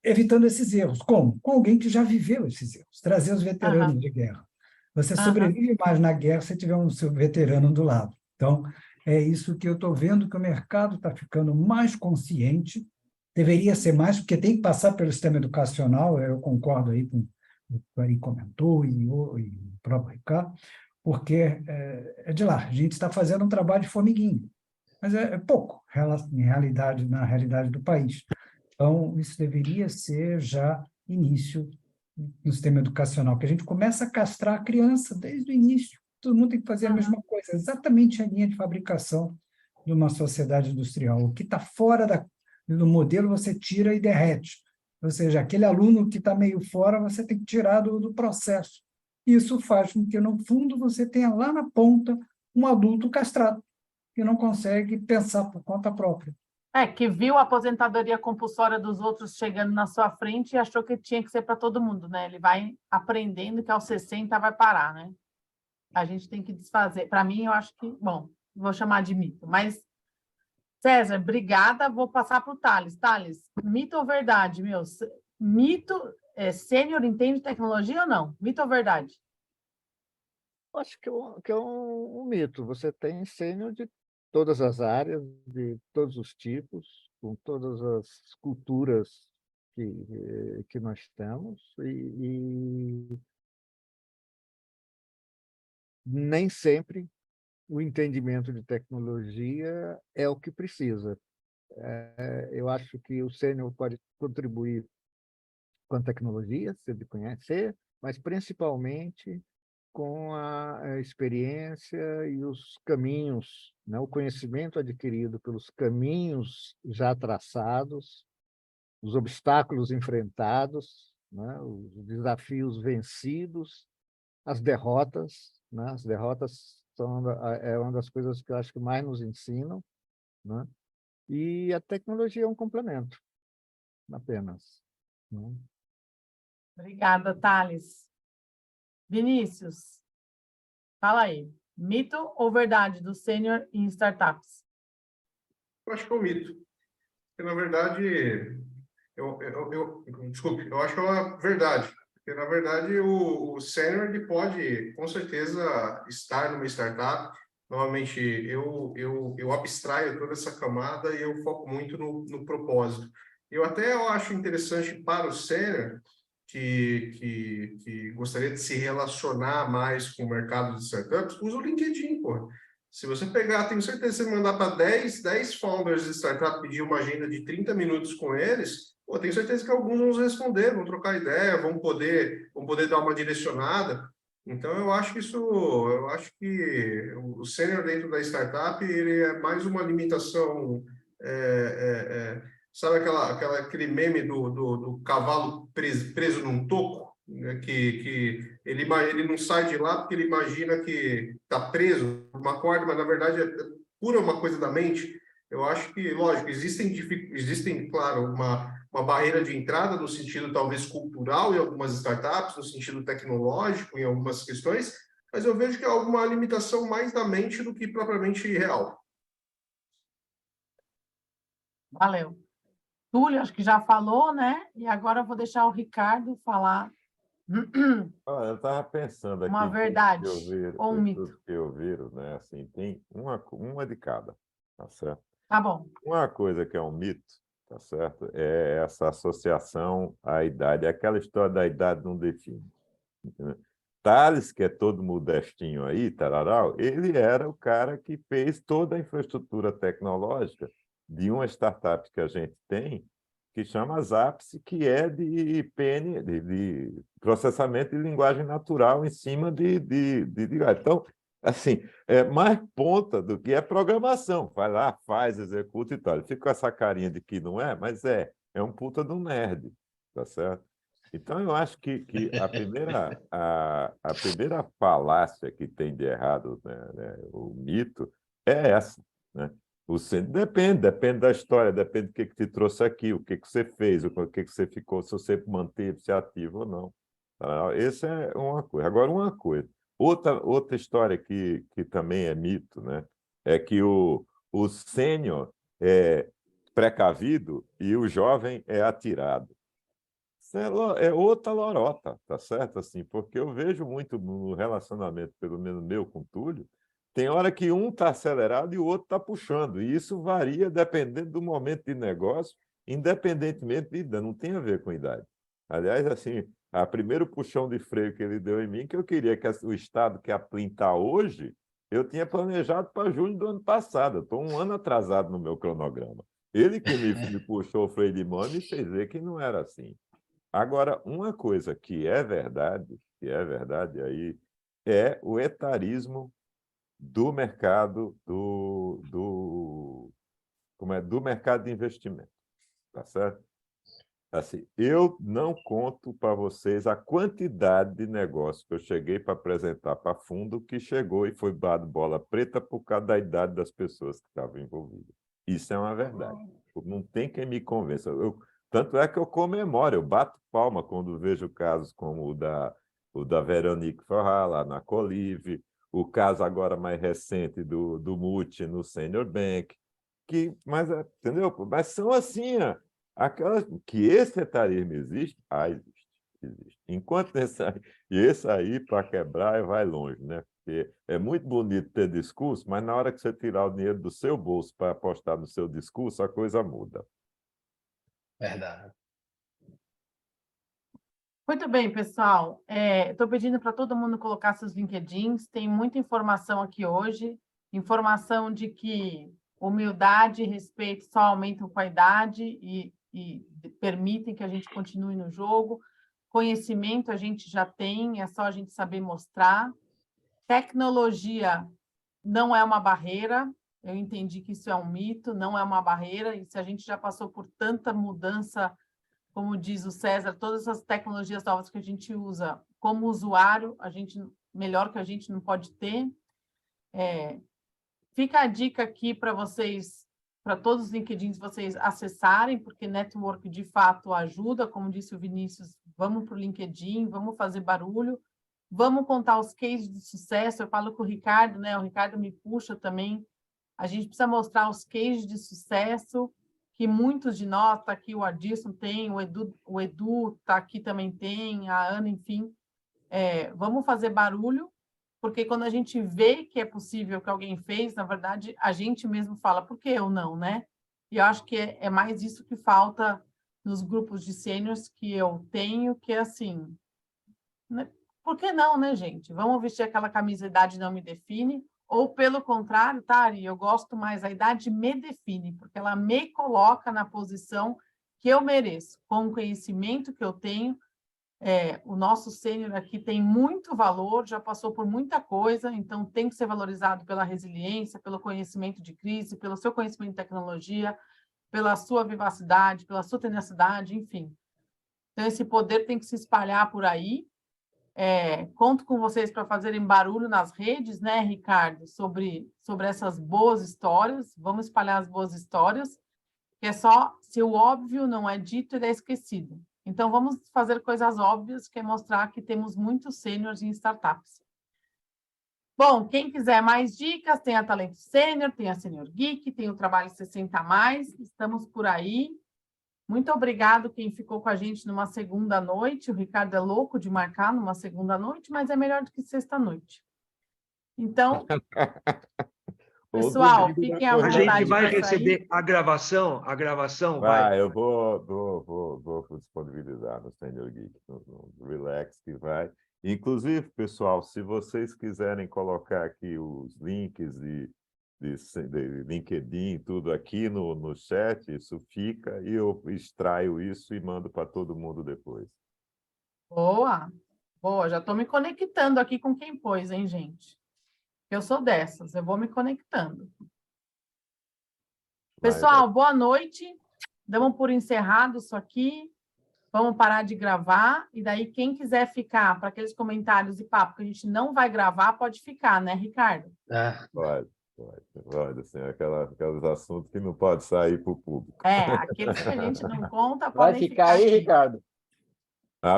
Evitando esses erros. Como? Com alguém que já viveu esses erros. Trazer os veteranos de guerra. Você sobrevive mais na guerra se tiver um seu veterano do lado. Então, é isso que eu estou vendo, que o mercado está ficando mais consciente, deveria ser mais, porque tem que passar pelo sistema educacional, eu concordo aí com o que o Ari comentou e o próprio Ricardo, porque é de lá, a gente está fazendo um trabalho de formiguinha, mas é pouco na realidade do país. Então, isso deveria ser já início no sistema educacional, que a gente começa a castrar a criança desde o início. Todo mundo tem que fazer a mesma coisa, exatamente a linha de fabricação de uma sociedade industrial. O que está fora do modelo, você tira e derrete. Ou seja, aquele aluno que está meio fora, você tem que tirar do processo. Isso faz com que, no fundo, você tenha lá na ponta um adulto castrado, que não consegue pensar por conta própria. Que viu a aposentadoria compulsória dos outros chegando na sua frente e achou que tinha que ser para todo mundo, né? Ele vai aprendendo que aos 60 vai parar, né? A gente tem que desfazer. Para mim, eu acho que... Bom, vou chamar de mito. Mas, César, obrigada. Vou passar para o Thales. Thales, mito ou verdade, meu? Mito, sênior entende tecnologia ou não? Mito ou verdade? Acho que é um mito. Você tem sênior de todas as áreas, de todos os tipos, com todas as culturas que nós temos, e nem sempre o entendimento de tecnologia é o que precisa. Eu acho que o sênior pode contribuir com a tecnologia, se ele conhecer, mas principalmente com a experiência e os caminhos, né? O conhecimento adquirido pelos caminhos já traçados, os obstáculos enfrentados, né? Os desafios vencidos, as derrotas, né? As derrotas é uma das coisas que eu acho que mais nos ensinam, né? E a tecnologia é um complemento, apenas, né? Obrigada, Thales. Vinícius, fala aí. Mito ou verdade do sênior em startups? Eu acho que é um mito. Porque, na verdade, desculpe, eu acho que é uma verdade. Porque, na verdade, o sênior ele pode, com certeza, estar numa startup. Normalmente, eu abstraio toda essa camada e eu foco muito no propósito. Eu acho interessante para o sênior que gostaria de se relacionar mais com o mercado de startups, usa o LinkedIn, pô. Se você pegar, tenho certeza, se você mandar para 10 founders de startup, pedir uma agenda de 30 minutos com eles, pô, tenho certeza que alguns vão responder, vão trocar ideia, vão poder dar uma direcionada. Então, eu acho que o sênior dentro da startup, ele é mais uma limitação, sabe aquele meme do cavalo preso num toco, né? Que ele não sai de lá porque ele imagina que está preso por uma corda, mas na verdade é pura uma coisa da mente. Eu acho que, lógico, existem, claro, uma barreira de entrada no sentido talvez cultural em algumas startups, no sentido tecnológico em algumas questões, mas eu vejo que é alguma limitação mais da mente do que propriamente real. Valeu. Túlio, acho que já falou, né? E agora eu vou deixar o Ricardo falar Olha, eu estava pensando aqui uma em verdade ou um tudo mito. que eu viro, né? Assim, tem uma de cada, tá certo? Tá bom. Uma coisa que é um mito, tá certo? É essa associação à idade, aquela história da idade não define. Entendeu? Thales, que é todo modestinho aí, tararau, ele era o cara que fez toda a infraestrutura tecnológica de uma startup que a gente tem, que chama Zaps, que é de PN, de processamento de linguagem natural em cima de. Então, assim, é mais ponta do que é programação. Vai lá, faz, executa e tal. Ele fica com essa carinha de que não é, mas é um puta de um nerd, tá certo? Então, eu acho que a primeira falácia que tem de errado, né, o mito, é essa, né? Depende da história, depende do que te trouxe aqui, o que você fez, o que você ficou, se você manteve-se ativo ou não. Essa é uma coisa. Agora, uma coisa. Outra história que também é mito, né? É que o sênior é precavido e o jovem é atirado. Isso é outra lorota, tá certo? Assim, porque eu vejo muito no relacionamento, pelo menos meu com o Túlio, tem hora que um está acelerado e o outro está puxando. E isso varia dependendo do momento de negócio, independentemente de idade, não tem a ver com idade. Aliás, assim, a primeiro puxão de freio que ele deu em mim, que eu queria que o estado que a Plin está hoje, eu tinha planejado para junho do ano passado. Eu estou um ano atrasado no meu cronograma. Ele que me puxou o freio de mão e me fez ver que não era assim. Agora, uma coisa que é verdade aí, é o etarismo do mercado do mercado de investimento, tá certo? Assim, eu não conto para vocês a quantidade de negócios que eu cheguei para apresentar para fundo que chegou e foi dado bola preta por causa da idade das pessoas que estavam envolvidas. Isso é uma verdade. Não tem quem me convença. Tanto é que eu comemoro, eu bato palma quando vejo casos como o da Veronique Forra, lá na Colive, o caso agora mais recente do Muti no Senior Bank, entendeu? Mas são assim, aquelas que esse etarismo existe, existe. Enquanto esse aí para quebrar, vai longe, né? Porque é muito bonito ter discurso, mas na hora que você tirar o dinheiro do seu bolso para apostar no seu discurso, a coisa muda. Verdade. Muito bem, pessoal. Estou pedindo para todo mundo colocar seus LinkedIns. Tem muita informação aqui hoje. Informação de que humildade e respeito só aumentam com a idade e permitem que a gente continue no jogo. Conhecimento a gente já tem, é só a gente saber mostrar. Tecnologia não é uma barreira. Eu entendi que isso é um mito, não é uma barreira. E se a gente já passou por tanta mudança, como diz o César, todas essas tecnologias novas que a gente usa como usuário, a gente melhor que a gente não pode ter. Fica a dica aqui para vocês, para todos os LinkedIns vocês acessarem, porque network de fato ajuda, como disse o Vinícius, vamos para o LinkedIn, vamos fazer barulho, vamos contar os cases de sucesso. Eu falo com o Ricardo, né? O Ricardo me puxa também. A gente precisa mostrar os cases de sucesso, que muitos de nós, está aqui o Adilson tem, o Edu está aqui também tem, a Ana, enfim. Vamos fazer barulho, porque quando a gente vê que é possível que alguém fez, na verdade, a gente mesmo fala, por que eu não, né? E eu acho que é mais isso que falta nos grupos de sêniors que eu tenho, que é assim, né? Por que não, né, gente? Vamos vestir aquela camisa idade não me define, ou pelo contrário, Tari, eu gosto mais, a idade me define, porque ela me coloca na posição que eu mereço, com o conhecimento que eu tenho. O nosso sênior aqui tem muito valor, já passou por muita coisa, então tem que ser valorizado pela resiliência, pelo conhecimento de crise, pelo seu conhecimento de tecnologia, pela sua vivacidade, pela sua tenacidade, enfim. Então, esse poder tem que se espalhar por aí. Conto com vocês para fazerem barulho nas redes, né, Ricardo, sobre essas boas histórias. Vamos espalhar as boas histórias, que é só se o óbvio não é dito, ele é esquecido. Então, vamos fazer coisas óbvias, que é mostrar que temos muitos sêniors em startups. Bom, quem quiser mais dicas, tem a Talento Sênior, tem a Sênior Geek, tem o Trabalho 60+, estamos por aí. Muito obrigado quem ficou com a gente numa segunda noite. O Ricardo é louco de marcar numa segunda noite, mas é melhor do que sexta-noite. Então, pessoal, fiquem à A vontade. gente vai para receber sair. a gravação Vai, eu vou disponibilizar no Senior Geek, no Relax que vai. Inclusive, pessoal, se vocês quiserem colocar aqui os links de LinkedIn, tudo aqui no chat, isso fica, e eu extraio isso e mando para todo mundo depois. Boa, boa. Já estou me conectando aqui com quem pôs, hein, gente? Eu sou dessas, eu vou me conectando. Pessoal, boa noite. Damos por encerrado isso aqui. Vamos parar de gravar. E daí, quem quiser ficar para aqueles comentários e papo que a gente não vai gravar, pode ficar, né, Ricardo? Pode, assim, aqueles assuntos que não pode sair para o público. Aqueles que a gente não conta, Vai podem ficar aí, aqui. Ricardo?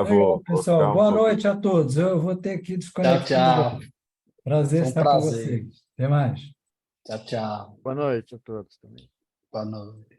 Vou. Pessoal, boa noite a todos. Eu vou ter que desconectar. Tchau, tchau. Prazer Foi um estar com prazer. vocês. Até mais. Tchau, tchau. Boa noite a todos também. Boa noite.